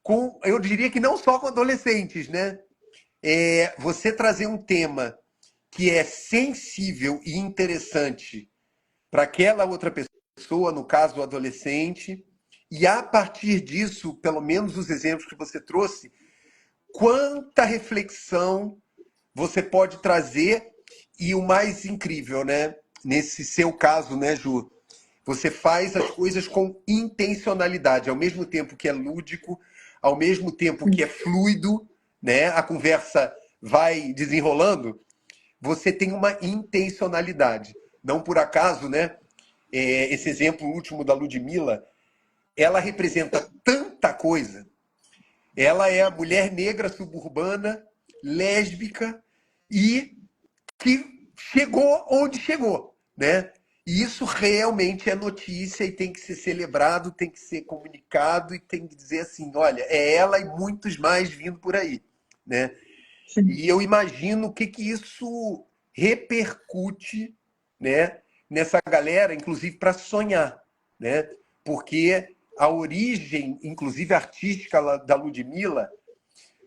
com, eu diria que não só com adolescentes, né? Você trazer um tema que é sensível e interessante para aquela outra pessoa, no caso o adolescente, e a partir disso, pelo menos os exemplos que você trouxe, quanta reflexão você pode trazer e o mais incrível, né? Nesse seu caso, né, Ju? Você faz as coisas com intencionalidade, ao mesmo tempo que é lúdico, ao mesmo tempo que é fluido, né? A conversa vai desenrolando, você tem uma intencionalidade. Não por acaso, né? Esse exemplo último da Ludmilla, ela representa tanta coisa. Ela é a mulher negra suburbana, lésbica e que chegou onde chegou, né? E isso realmente é notícia e tem que ser celebrado, tem que ser comunicado e tem que dizer assim, olha, é ela e muitos mais vindo por aí, né? Sim. E eu imagino o que que isso repercute, né, nessa galera, inclusive para sonhar, né? Porque a origem, inclusive artística da Ludmilla,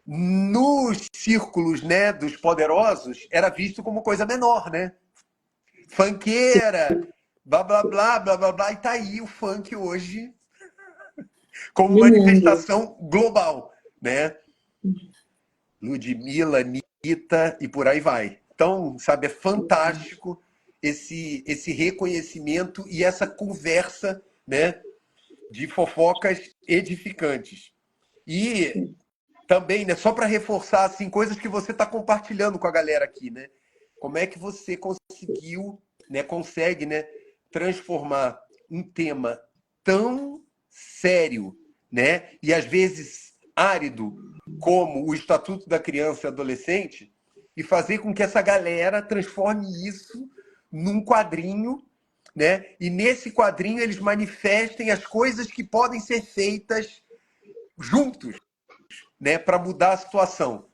nos círculos, né, dos poderosos, era visto como coisa menor, né? Funkeira, blá blá blá, blá blá blá, e tá aí o funk hoje como No mundo. manifestação global, né? Ludmilla, Anitta e por aí vai. Então, sabe, é fantástico esse reconhecimento e essa conversa, né, de fofocas edificantes. E também, né, só para reforçar assim, coisas que você está compartilhando com a galera aqui, né? Como é que você conseguiu, né, consegue, né, transformar um tema tão sério, né, e às vezes árido como o Estatuto da Criança e Adolescente e fazer com que essa galera transforme isso num quadrinho, né? E nesse quadrinho eles manifestem as coisas que podem ser feitas juntos, né, para mudar a situação.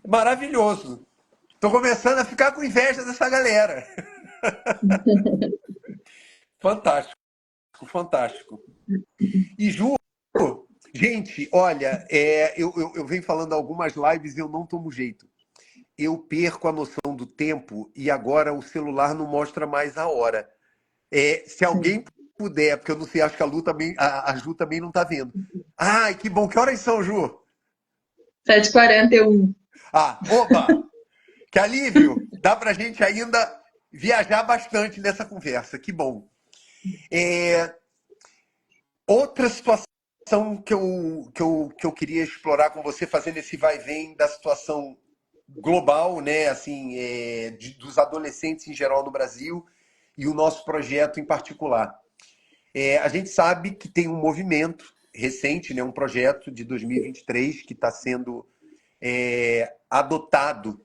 Maravilhoso. Estou começando a ficar com inveja dessa galera. Fantástico, fantástico. E Ju, gente, olha, eu venho falando algumas lives e eu não tomo jeito. Eu perco a noção do tempo e agora o celular não mostra mais a hora. Se alguém puder, porque eu não sei, acho que a Lu também, a Ju também não está vendo. Ai, que bom. Que horas são, Ju? 7h41. Ah, oba! Que alívio! Dá pra gente ainda viajar bastante nessa conversa. Que bom. É, outra situação que eu queria explorar com você, fazendo esse vai e vem da situação global, né, assim, dos adolescentes em geral no Brasil e o nosso projeto em particular. A gente sabe que tem um movimento recente, né, um projeto de 2023 que está sendo adotado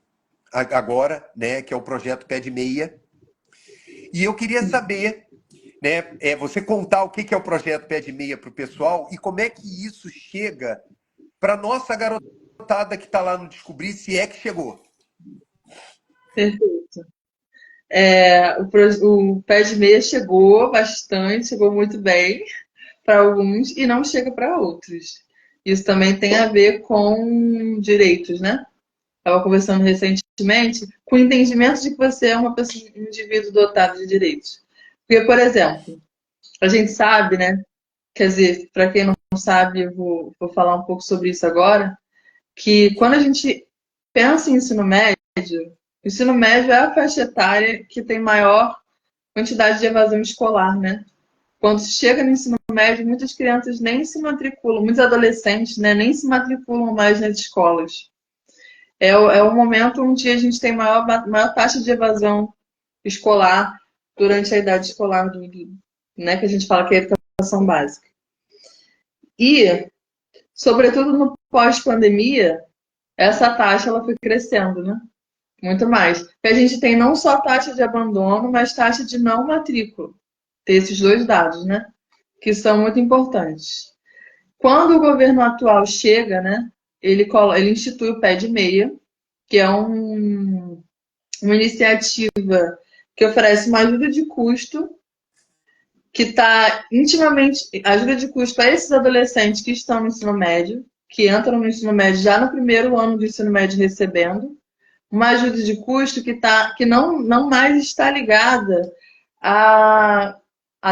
agora, né, que é o projeto Pé de Meia. E eu queria saber, né, você contar o que é o projeto Pé de Meia para o pessoal e como é que isso chega para nossa garotada que está lá no Descobrir, se é que chegou. Perfeito. O pé de meia chegou bastante, chegou muito bem para alguns e não chega para outros. Isso também tem a ver com direitos, né? Estava conversando recentemente com o entendimento de que você é uma pessoa, um indivíduo dotado de direitos. Porque, por exemplo, a gente sabe, né? Quer dizer, para quem não sabe, eu vou falar um pouco sobre isso agora, que quando a gente pensa em o ensino médio é a faixa etária que tem maior quantidade de evasão escolar, né? Quando chega no ensino médio, muitas crianças nem se matriculam, muitos adolescentes, né, nem se matriculam mais nas escolas. É o momento onde a gente tem maior taxa de evasão escolar durante a idade escolar, né, que a gente fala que é a educação básica. E, sobretudo no pós-pandemia, essa taxa ela foi crescendo, né? Muito mais. Porque a gente tem não só taxa de abandono, mas taxa de não matrícula. Tem esses dois dados, né? Que são muito importantes. Quando o governo atual chega, né? Ele institui o pé de meia, que é uma iniciativa que oferece uma ajuda de custo, que está intimamente ajuda de custo a esses adolescentes que estão no ensino médio, que entram no ensino médio já no primeiro ano do ensino médio recebendo, uma ajuda de custo que não mais está ligada à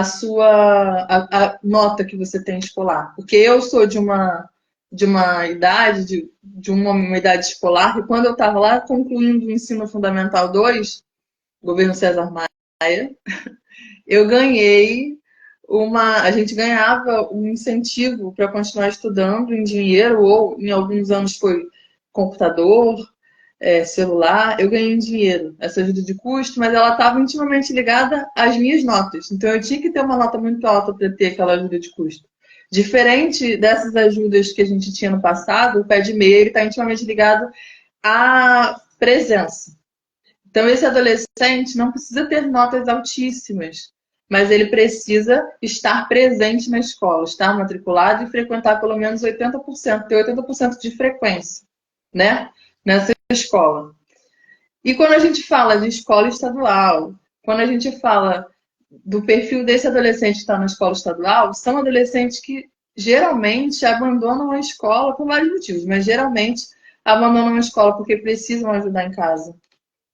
sua à nota que você tem escolar. Porque eu sou de uma idade, uma idade escolar, e quando eu estava lá concluindo o ensino fundamental 2, governo César Maia, eu ganhei a gente ganhava um incentivo para continuar estudando em dinheiro, ou em alguns anos foi computador, celular, eu ganhei em dinheiro essa ajuda de custo, mas ela estava intimamente ligada às minhas notas. Então eu tinha que ter uma nota muito alta para ter aquela ajuda de custo. Diferente dessas ajudas que a gente tinha no passado, o pé de meia está intimamente ligado à presença. Então esse adolescente não precisa ter notas altíssimas, mas ele precisa estar presente na escola, estar matriculado e frequentar pelo menos 80%, ter 80% de frequência, né? Nessa escola. E quando a gente fala de escola estadual, quando a gente fala do perfil desse adolescente que está na escola estadual, são adolescentes que geralmente abandonam a escola por vários motivos, mas geralmente abandonam a escola porque precisam ajudar em casa,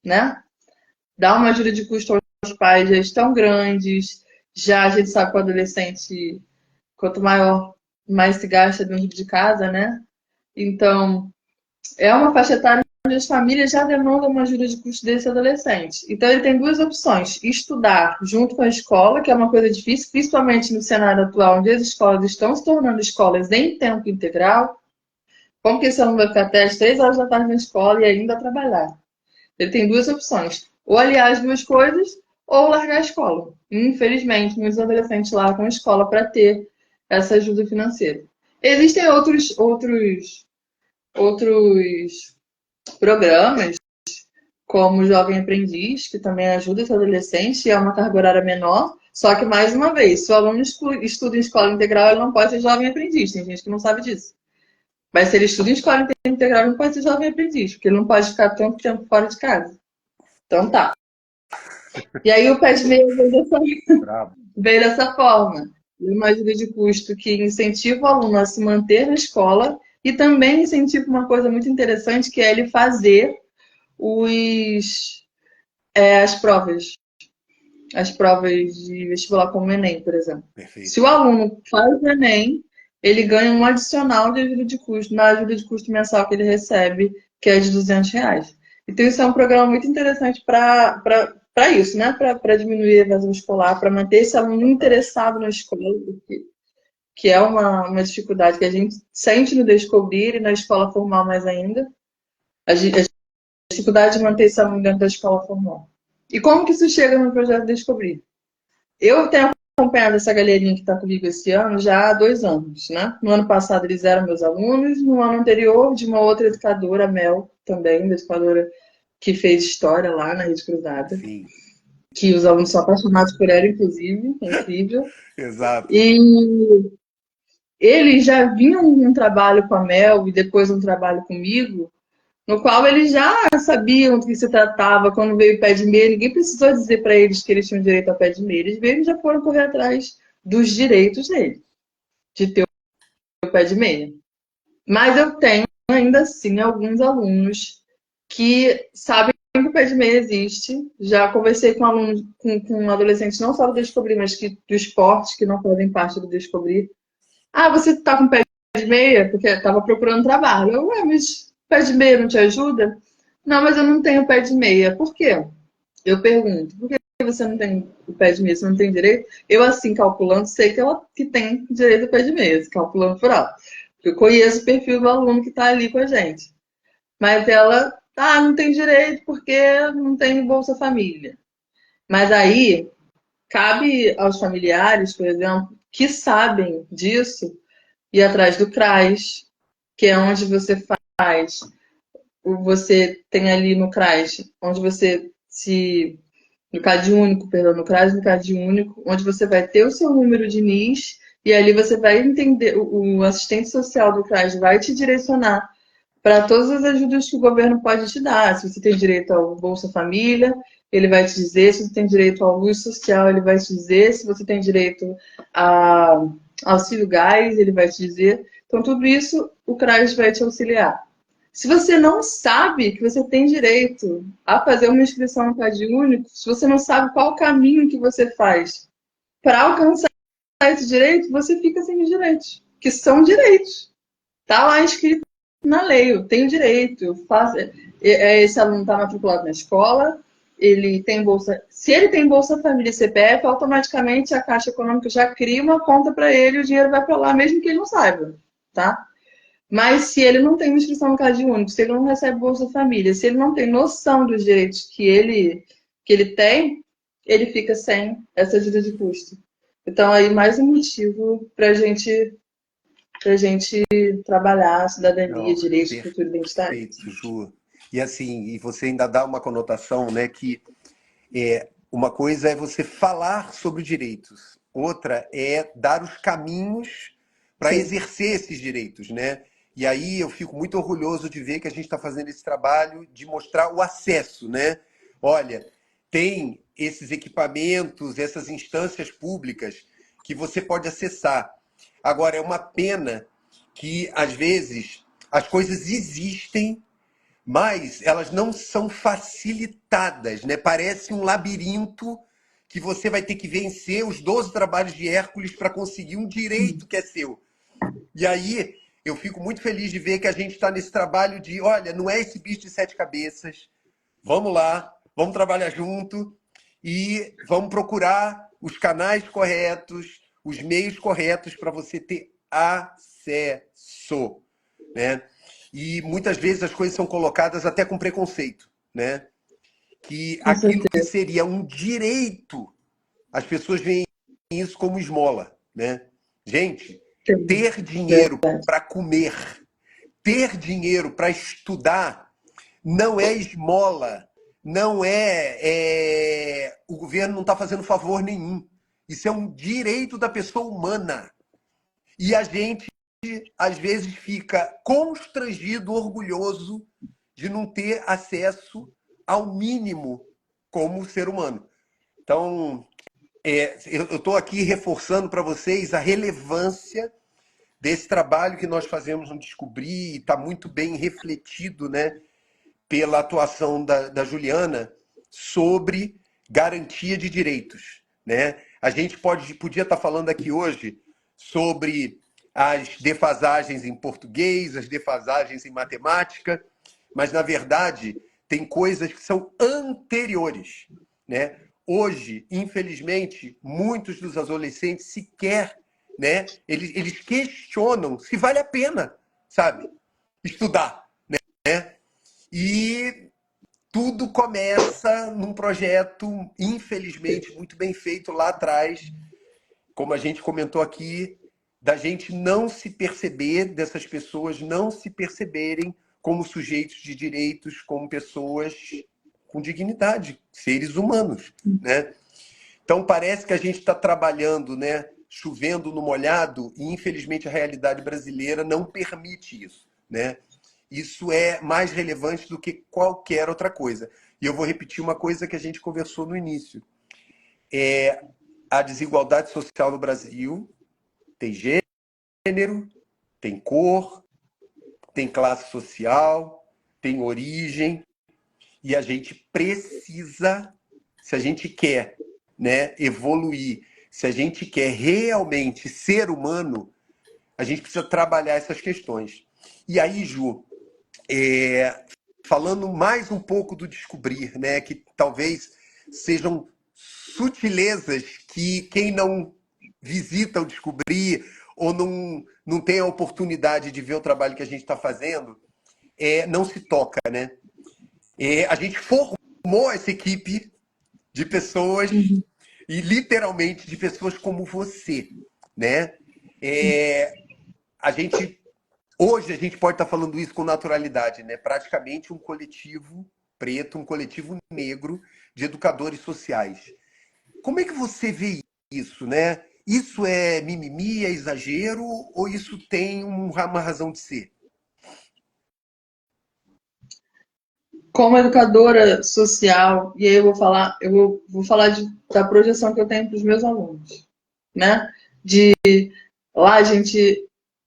né? Dar uma ajuda de custo aos pais já estão grandes, já a gente sabe que o adolescente, quanto maior, mais se gasta dentro de casa, né? Então, é uma faixa etária onde as famílias já demandam uma ajuda de custo desse adolescente. Então, ele tem duas opções: estudar junto com a escola, que é uma coisa difícil, principalmente no cenário atual, onde as escolas estão se tornando escolas em tempo integral. Como que esse aluno vai ficar até as 3 horas da tarde na escola e ainda trabalhar? Ele tem duas opções: ou aliar as duas coisas, ou largar a escola. Infelizmente, muitos adolescentes largam a escola para ter essa ajuda financeira. Existem outros programas, como o Jovem Aprendiz, que também ajuda esse adolescente, e é uma carga horária menor. Só que, mais uma vez, se o aluno estuda em escola integral, ele não pode ser jovem aprendiz. Tem gente que não sabe disso. Mas se ele estuda em escola integral, ele não pode ser jovem aprendiz, porque ele não pode ficar tanto tempo fora de casa. Então tá. E aí o pé de meia veio dessa forma. Uma ajuda de custo que incentiva o aluno a se manter na escola e também incentiva uma coisa muito interessante, que é ele fazer as provas. As provas de vestibular, como o Enem, por exemplo. Perfeito. Se o aluno faz o Enem, ele ganha um adicional de ajuda de custo, na ajuda de custo mensal que ele recebe, que é de R$ 200. Então, isso é um programa muito interessante para isso, né? Para diminuir a evasão escolar, para manter esse aluno interessado na escola, que é uma dificuldade que a gente sente no Descobrir e na escola formal mais ainda. A dificuldade de manter esse aluno dentro da escola formal. E como que isso chega no projeto Descobrir? Eu tenho acompanhado essa galerinha que está comigo esse ano já há 2 anos, né? No ano passado eles eram meus alunos, no ano anterior de uma outra educadora, a Mel, também, uma educadora que fez história lá na Rede Cruzada. Sim. Que os alunos são apaixonados por ela, inclusive, é incrível. Exato. E eles já vinham um trabalho com a Mel e depois um trabalho comigo, no qual eles já sabiam do que se tratava quando veio o pé de meia. Ninguém precisou dizer para eles que eles tinham direito ao pé de meia. Eles veio e já foram correr atrás dos direitos deles, de ter o pé de meia. Mas eu tenho, ainda assim, alguns alunos que sabem que o pé de meia existe. Já conversei com alunos, com adolescentes, não só do Descobrir, mas do esporte, que não fazem parte do Descobrir. Ah, você está com pé de meia? Porque estava procurando trabalho. Eu, ué, mas pé de meia não te ajuda? Não, mas eu não tenho pé de meia. Por quê? Eu pergunto, por que você não tem o pé de meia? Você não tem direito? Eu, assim, calculando, sei que ela que tem direito ao pé de meia, calculando por alto. Eu conheço o perfil do aluno que está ali com a gente. Mas ela, não tem direito porque não tem Bolsa Família. Mas aí, cabe aos familiares, por exemplo, que sabem disso, ir atrás do CRAS, que é onde você faz, você tem ali no CRAS, onde você se. No CAD único, perdão, no CRAS, no CAD único, onde você vai ter o seu número de NIS e ali você vai entender, o assistente social do CRAS vai te direcionar para todas as ajudas que o governo pode te dar. Se você tem direito ao Bolsa Família, ele vai te dizer. Se você tem direito ao Luz Social, ele vai te dizer. Se você tem direito a auxílio gás, ele vai te dizer. Então, tudo isso o CRAS vai te auxiliar. Se você não sabe que você tem direito a fazer uma inscrição no Cade Único, se você não sabe qual o caminho que você faz para alcançar esse direito, você fica sem os direitos, que são direitos. Está lá escrito na lei, eu tenho direito, eu faço. Esse aluno está matriculado na escola, ele tem bolsa. Se ele tem Bolsa Família e CPF, automaticamente a Caixa Econômica já cria uma conta para ele e o dinheiro vai para lá, mesmo que ele não saiba, tá? Mas se ele não tem inscrição no Cade Único, se ele não recebe Bolsa Família, se ele não tem noção dos direitos que ele tem, ele fica sem essa ajuda de custo. Então, aí, mais um motivo para a gente trabalhar cidadania, Não, direitos, cultura identitária. perfeito, Ju. E assim, e você ainda dá uma conotação, né, que uma coisa é você falar sobre direitos, outra é dar os caminhos para Sim, exercer esses direitos, né? E aí eu fico muito orgulhoso de ver que a gente está fazendo esse trabalho de mostrar o acesso, né? Olha, tem esses equipamentos, essas instâncias públicas que você pode acessar. Agora, é uma pena que, às vezes, as coisas existem, mas elas não são facilitadas, né? Parece um labirinto que você vai ter que vencer os 12 trabalhos de Hércules para conseguir um direito que é seu. E aí eu fico muito feliz de ver que a gente está nesse trabalho de, olha, não é esse bicho de sete cabeças, vamos lá, vamos trabalhar junto e vamos procurar os canais corretos, os meios corretos para você ter acesso, né? E muitas vezes as coisas são colocadas até com preconceito, né? Que com aquilo que certeza. seria um direito, as pessoas veem isso como esmola, né? Gente, ter dinheiro para comer, ter dinheiro para estudar não é esmola, não o governo não está fazendo favor nenhum. Isso é um direito da pessoa humana. E a gente, às vezes, fica constrangido, orgulhoso de não ter acesso ao mínimo como ser humano. Então, eu estou aqui reforçando para vocês a relevância desse trabalho que nós fazemos no Descobrir, e está muito bem refletido, né, pela atuação da Juliana sobre garantia de direitos, né? A gente podia estar falando aqui hoje sobre as defasagens em português, as defasagens em matemática, mas na verdade tem coisas que são anteriores, né? Hoje, infelizmente, muitos dos adolescentes sequer, né? Eles questionam se vale a pena, sabe, estudar, né? E tudo começa num projeto, infelizmente, muito bem feito lá atrás, como a gente comentou aqui, da gente não se perceber, dessas pessoas não se perceberem como sujeitos de direitos, como pessoas com dignidade, seres humanos, né? Então parece que a gente está trabalhando, né, chovendo no molhado e, infelizmente, a realidade brasileira não permite isso, né? Isso é mais relevante do que qualquer outra coisa. E eu vou repetir uma coisa que a gente conversou no início. A desigualdade social no Brasil tem gênero, tem cor, tem classe social, tem origem, e a gente precisa, se a gente quer, né, evoluir, se a gente quer realmente ser humano, a gente precisa trabalhar essas questões. E aí, Ju, falando mais um pouco do descobrir, né, que talvez sejam sutilezas que quem não visita o descobrir ou não tem a oportunidade de ver o trabalho que a gente está fazendo, não se toca, né? A gente formou essa equipe de pessoas e literalmente de pessoas como você, né? A gente Hoje a gente pode estar falando isso com naturalidade, né? Praticamente um coletivo preto, um coletivo negro de educadores sociais. Como é que você vê isso, né? Isso é mimimi, é exagero ou isso tem uma razão de ser? Como educadora social, e aí vou falar da projeção que eu tenho para os meus alunos, né? Lá a gente,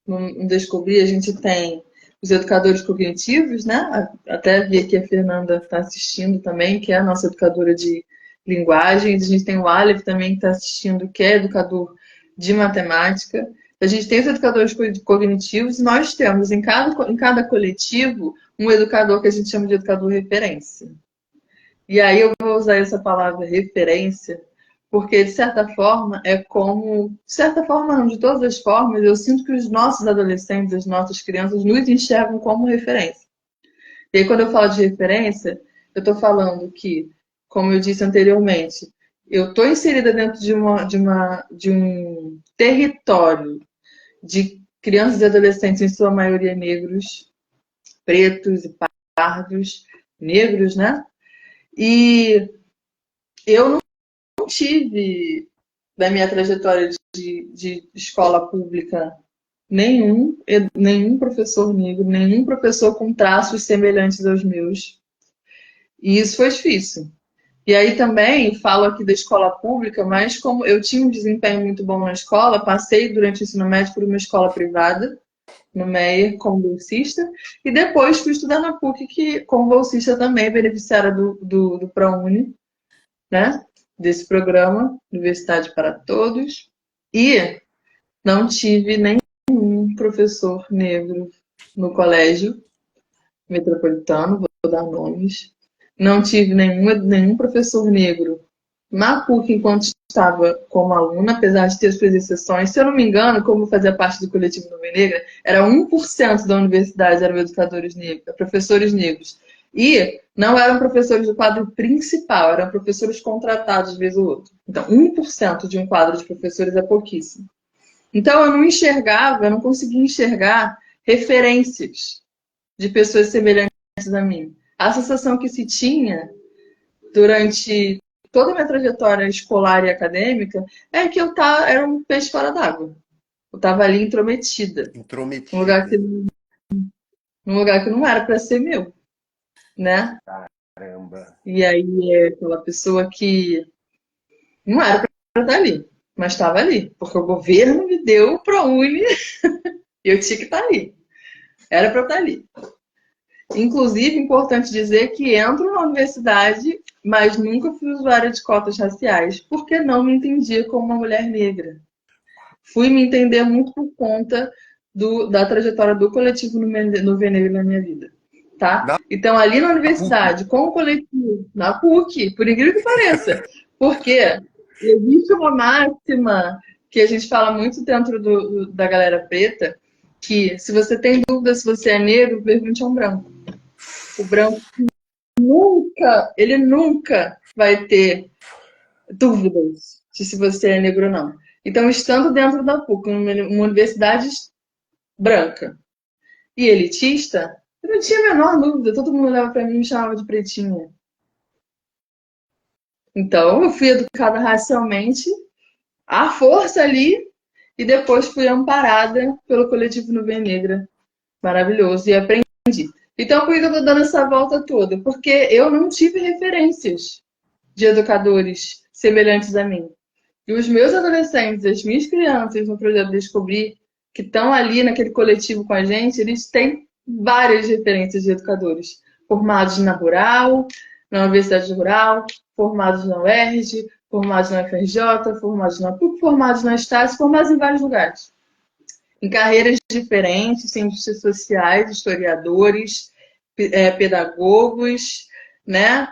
no Descobrir, a gente tem os educadores cognitivos, né? Até vi que a Fernanda está assistindo também, que é a nossa educadora de linguagens. A gente tem o Aleph também que está assistindo, que é educador de matemática. A gente tem os educadores cognitivos e nós temos em cada coletivo um educador que a gente chama de educador referência. E aí eu vou usar essa palavra referência porque, de certa forma, de certa forma não, de todas as formas, eu sinto que os nossos adolescentes, as nossas crianças, nos enxergam como referência. E aí, quando eu falo de referência, eu estou falando que, como eu disse anteriormente, eu estou inserida dentro de um território de crianças e adolescentes, em sua maioria negros, pretos e pardos, negros, né? E eu não tive, da minha trajetória de escola pública, nenhum professor negro, nenhum professor com traços semelhantes aos meus. E isso foi difícil. E aí também falo aqui da escola pública, mas como eu tinha um desempenho muito bom na escola, passei durante o ensino médio por uma escola privada, no Meyer, como bolsista, e depois fui estudar na PUC, que como bolsista também, beneficiária do ProUni, né? Desse programa, Universidade para Todos, e não tive nenhum professor negro no colégio metropolitano, vou dar nomes. Não tive nenhum professor negro na PUC enquanto estava como aluna, apesar de ter suas exceções. Se eu não me engano, como fazia parte do coletivo Nuvem Negra, era 1% da universidade eram educadores negros, professores negros. E não eram professores do quadro principal, eram professores contratados, vez ou outra. Então, 1% de um quadro de professores é pouquíssimo. Então, eu não conseguia enxergar referências de pessoas semelhantes a mim. A sensação que se tinha durante toda a minha trajetória escolar e acadêmica é que era um peixe fora d'água. Eu estava ali intrometida. Num lugar Intrometida. que, num lugar que não era para ser meu, né? Caramba. E aí é aquela pessoa que não era para estar ali, mas estava ali, porque o governo me deu o ProUni e eu tinha que estar ali. Era para eu estar ali. Inclusive, importante dizer que entro na universidade, mas nunca fui usuária de cotas raciais, porque não me entendia como uma mulher negra. Fui me entender muito por conta da trajetória do coletivo no Veneza na minha vida. Tá? Na Então, ali na PUC. universidade, com o coletivo, na PUC, por incrível que pareça, porque existe uma máxima que a gente fala muito dentro da galera preta, que se você tem dúvida se você é negro, pergunte a um branco. O branco ele nunca vai ter dúvidas de se você é negro ou não. Então, estando dentro da PUC, uma universidade branca e elitista, eu não tinha a menor dúvida. Todo mundo olhava para mim e me chamava de pretinha. Então, eu fui educada racialmente, à força ali, e depois fui amparada pelo coletivo Nuvem Negra. Maravilhoso, e aprendi. Então, por que eu estou dando essa volta toda? Porque eu não tive referências de educadores semelhantes a mim. E os meus adolescentes, as minhas crianças no projeto Descobrir, que estão ali naquele coletivo com a gente, eles têm várias referências de educadores formados na Rural, na Universidade Rural, formados na UERJ, formados na FRJ, formados na PUC, formados na Estácio, formados em vários lugares. Em carreiras diferentes, cientistas sociais, historiadores, pedagogos, né?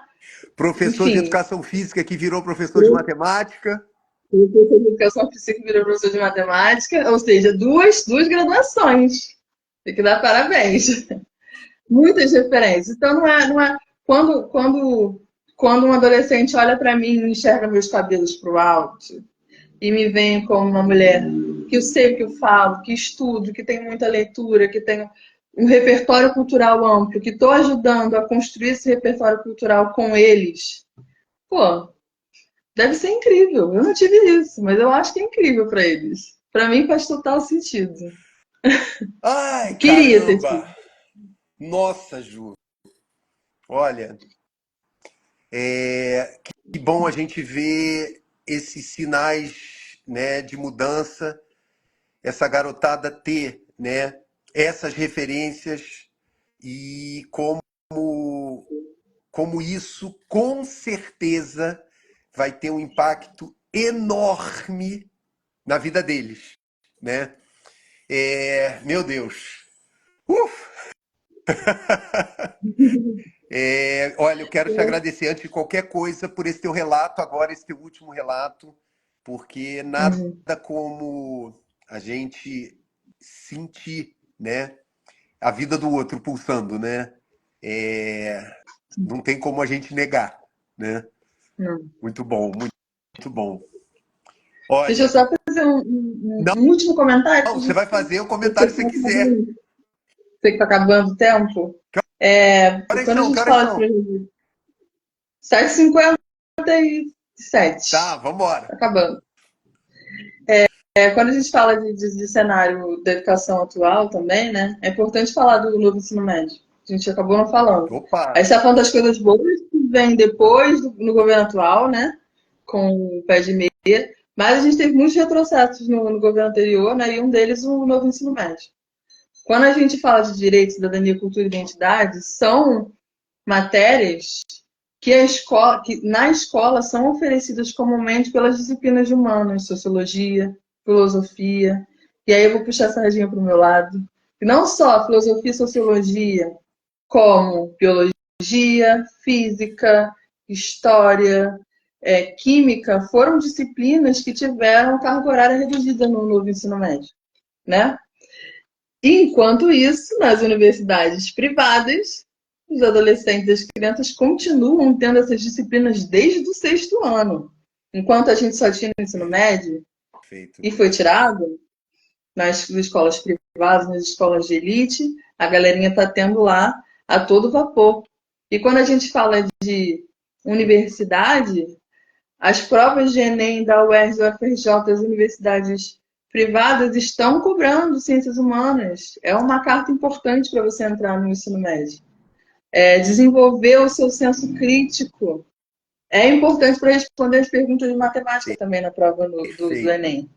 Professor de Enfim, educação física que virou professor de matemática. professor de educação física virou professor de matemática, ou seja, duas graduações. Tem que dar parabéns. Muitas referências. Então, não é quando um adolescente olha para mim e enxerga meus cabelos para o alto e me vem como uma mulher que eu sei o que eu falo, que estudo, que tem muita leitura, que tem um repertório cultural amplo, que estou ajudando a construir esse repertório cultural com eles. Pô, deve ser incrível. Eu não tive isso, mas eu acho que é incrível para eles. Para mim faz total sentido. Ai, Queria ter tido. caramba! Nossa, Ju. Olha, que bom a gente ver esses sinais, né, de mudança, essa garotada ter, né, essas referências e como isso com certeza vai ter um impacto enorme na vida deles, né? Meu Deus. Uf! Olha, eu quero te agradecer antes de qualquer coisa por esse teu relato, agora esse teu último relato, porque nada Uhum. como a gente sentir, né, a vida do outro pulsando, né? Não tem como a gente negar, né? Não. Muito bom, muito, muito bom. Deixa eu Olha, só fazer um não, último comentário. você vai fazer o Eu comentário sei que que você tá quiser. acabando, sei que tá acabando o tempo. Que horas Quando a são? Que gente horas fala de são? projeto 7h57, Tá, vamos embora. tá acabando. Quando a gente fala de cenário da educação atual também, né? É importante falar do novo ensino médio. A gente acabou não falando. Opa! A gente está falando das coisas boas que vêm depois no governo atual, né? Com o pé de meia. Mas a gente teve muitos retrocessos no governo anterior, né? E um deles o novo ensino médio. Quando a gente fala de direito, cidadania, cultura e identidade, são matérias que na escola são oferecidas comumente pelas disciplinas de humanas, sociologia, filosofia, e aí eu vou puxar a sardinha para o meu lado. E não só filosofia e sociologia, como biologia, física, história, química, foram disciplinas que tiveram carga horária reduzida no novo ensino médio, né? Enquanto isso, nas universidades privadas, os adolescentes e as crianças continuam tendo essas disciplinas desde o sexto ano. Enquanto a gente só tinha no ensino médio Perfeito. e foi tirado, nas escolas privadas, nas escolas de elite, a galerinha está tendo lá a todo vapor. E quando a gente fala de universidade, as provas de Enem da UERJ, da UFRJ, das universidades privadas estão cobrando ciências humanas. É uma carta importante para você entrar no ensino médio. Desenvolver o seu senso crítico. É importante para responder as perguntas de matemática também na prova do Perfeito. Enem.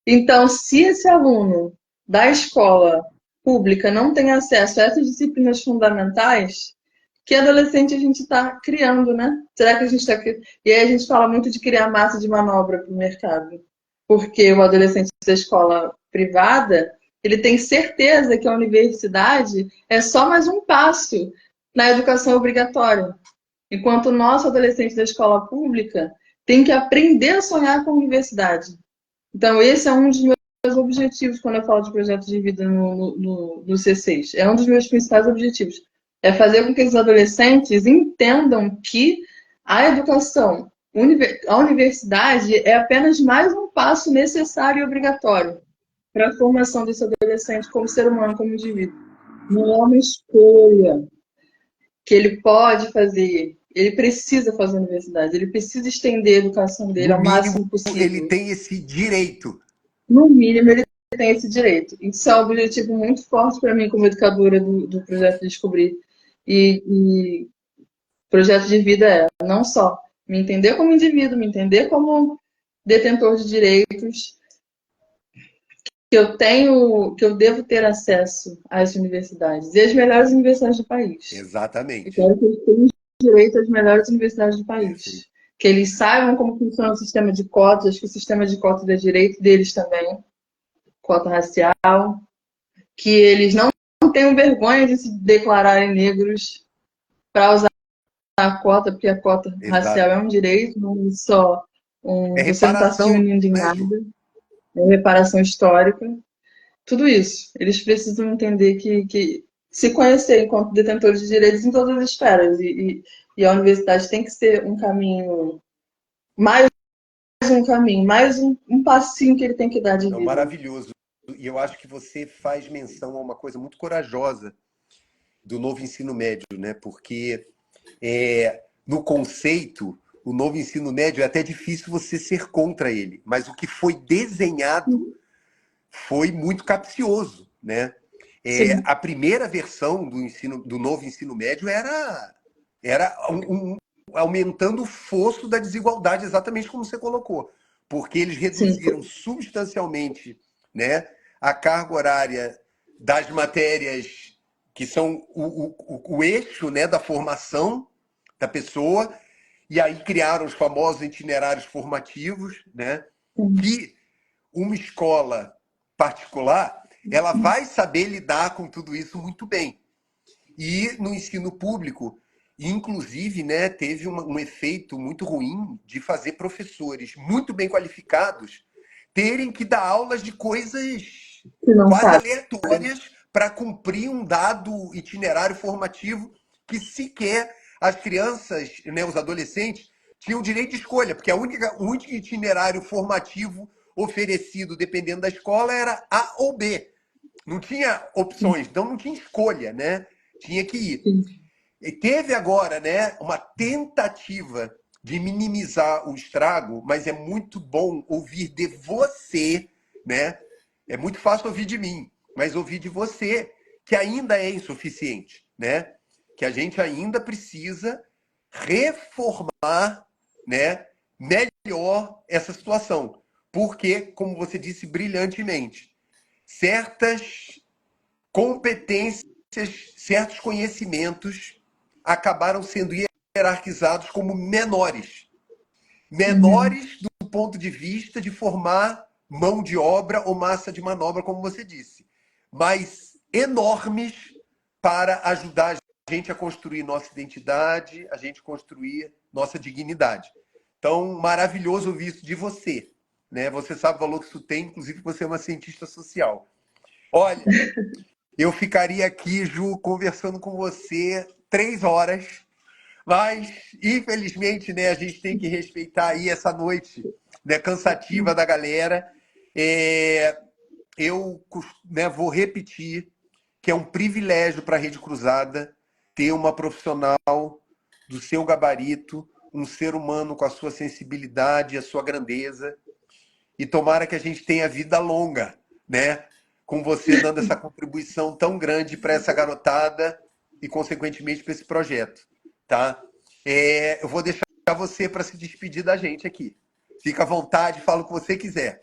Então, se esse aluno da escola pública não tem acesso a essas disciplinas fundamentais, que adolescente a gente está criando, né? Será que a gente está. E aí a gente fala muito de criar massa de manobra para o mercado. Porque o adolescente da escola privada, ele tem certeza que a universidade é só mais um passo na educação obrigatória. Enquanto o nosso adolescente da escola pública tem que aprender a sonhar com a universidade. Então, esse é um dos meus objetivos quando eu falo de projeto de vida no C6. É um dos meus principais objetivos. É fazer com que os adolescentes entendam que a educação, a universidade é apenas mais um passo necessário e obrigatório para a formação desse adolescente como ser humano, como indivíduo. Não é uma escolha que ele pode fazer, ele precisa fazer a universidade, ele precisa estender a educação dele No ao mínimo, máximo ele possível. tem esse direito. no mínimo, ele tem esse direito. Isso é um objetivo muito forte para mim como educadora do projeto Descobrir. E projeto de vida é não só me entender como indivíduo, me entender como detentor de direitos, que eu devo ter acesso às universidades, e às melhores universidades do país. Eu Exatamente. quero que eles tenham direito às melhores universidades do Perfeito. país. Que eles saibam como funciona o sistema de cotas, que o sistema de cotas é direito deles também, cota racial, que eles não tenham vergonha de se declararem negros para usar a cota, porque a cota Exato. racial é um direito, não é só É você não está se reparação, diminuindo em né, nada, Ju? é reparação histórica. Tudo isso. Eles precisam entender que se conhecer enquanto detentores de direitos em todas as esferas. E a universidade tem que ser um caminho, mais um caminho, mais um passinho que ele tem que dar de Não, vida. maravilhoso. E eu acho que você faz menção a uma coisa muito corajosa do novo ensino médio, né? Porque no conceito, o novo ensino médio é até difícil você ser contra ele, mas o que foi desenhado foi muito capcioso, né? Sim, A primeira versão do novo ensino médio era aumentando o fosso da desigualdade, exatamente como você colocou, porque eles sim, reduziram substancialmente, né, a carga horária das matérias que são o eixo, né, da formação da pessoa, e aí criaram os famosos itinerários formativos, né, sim. que uma escola particular, ela vai saber lidar com tudo isso muito bem. E no ensino público, inclusive, né, teve um efeito muito ruim de fazer professores muito bem qualificados terem que dar aulas de coisas Se não quase sabe. aleatórias para cumprir um dado itinerário formativo que sequer as crianças, né, os adolescentes, tinham direito de escolha, porque o único itinerário formativo oferecido, dependendo da escola, era A ou B. Não tinha opções, então não tinha escolha, né? Tinha que ir. Sim, E teve agora, né, uma tentativa de minimizar o estrago, mas é muito bom ouvir de você, né? É muito fácil ouvir de mim, mas ouvir de você que ainda é insuficiente, né? Que a gente ainda precisa reformar, né, melhor essa situação. Porque, como você disse brilhantemente, certas competências, certos conhecimentos acabaram sendo hierarquizados como menores. uhum, Menores do ponto de vista de formar mão de obra ou massa de manobra, como você disse, mas enormes para ajudar a gente a construir nossa identidade, a gente construir nossa dignidade. Então, maravilhoso ouvir isso de você. Né? Você sabe o valor que isso tem, inclusive você é uma cientista social. Olha, eu ficaria aqui, Ju, conversando com você 3 horas, mas infelizmente, né, a gente tem que respeitar aí essa noite, né, cansativa da galera. É, eu, né, vou repetir que é um privilégio para a Rede Cruzada ter uma profissional do seu gabarito, um ser humano com a sua sensibilidade, a sua grandeza, e tomara que a gente tenha vida longa, né? Com você dando essa contribuição tão grande para essa garotada e, consequentemente, para esse projeto, tá? Eu vou deixar você para se despedir da gente aqui. Fica à vontade, fala o que você quiser.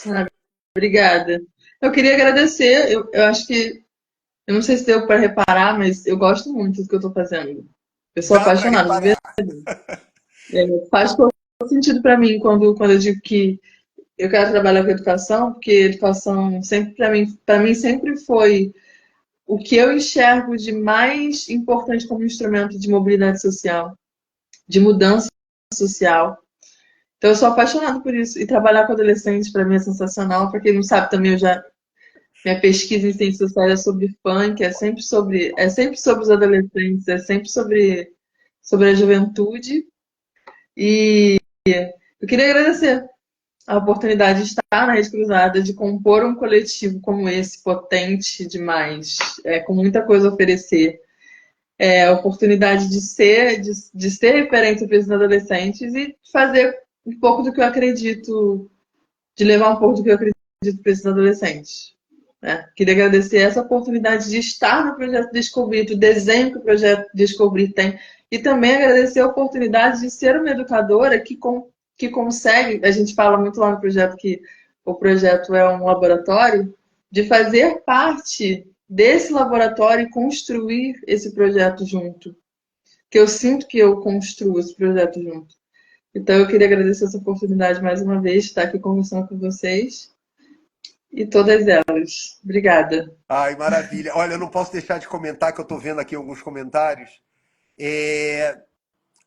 ah, obrigada. Eu queria agradecer. Eu acho que, eu não sei se deu para reparar, mas eu gosto muito do que eu estou fazendo. Eu sou Dá para apaixonada, de reparar. verdade. Faz todo sentido para mim quando eu digo que eu quero trabalhar com educação, porque educação sempre para mim sempre foi o que eu enxergo de mais importante como instrumento de mobilidade social, de mudança social. Então eu sou apaixonada por isso e trabalhar com adolescentes para mim é sensacional. Para quem não sabe também, eu já minha pesquisa em ciências sociais é sobre funk, é sempre sobre os adolescentes, é sempre sobre a juventude. E eu queria agradecer a oportunidade de estar na Rede Cruzada, de compor um coletivo como esse, potente demais, com muita coisa a oferecer. A oportunidade de ser referência para esses adolescentes e fazer um pouco do que eu acredito, de levar um pouco do que eu acredito para esses adolescentes. Né? Queria agradecer essa oportunidade de estar no Projeto Descobrir, do desenho que o Projeto Descobrir tem, e também agradecer a oportunidade de ser uma educadora que consegue, a gente fala muito lá no projeto que o projeto é um laboratório, de fazer parte desse laboratório e construir esse projeto junto. Que eu sinto que eu construo esse projeto junto. Então, eu queria agradecer essa oportunidade mais uma vez, de estar aqui conversando com vocês e todas elas. Obrigada. Ai, maravilha. Olha, eu não posso deixar de comentar, que eu estou vendo aqui alguns comentários.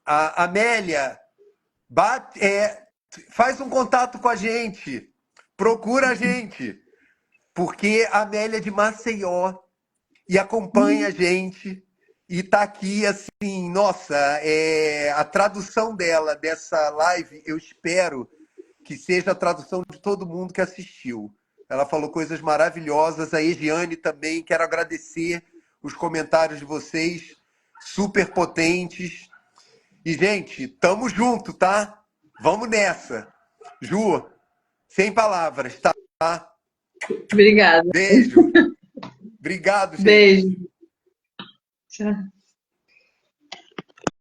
A Amélia faz um contato com a gente, procura a gente, porque a Amélia é de Maceió e acompanha a gente e está aqui assim, nossa, a tradução dela dessa live, eu espero que seja a tradução de todo mundo que assistiu. Ela falou coisas maravilhosas. A Egiane também, quero agradecer os comentários de vocês, super potentes. E, gente, tamo junto, tá? Vamos nessa. Ju, sem palavras, tá? Obrigada. Beijo. Obrigado, gente. Beijo. Tchau.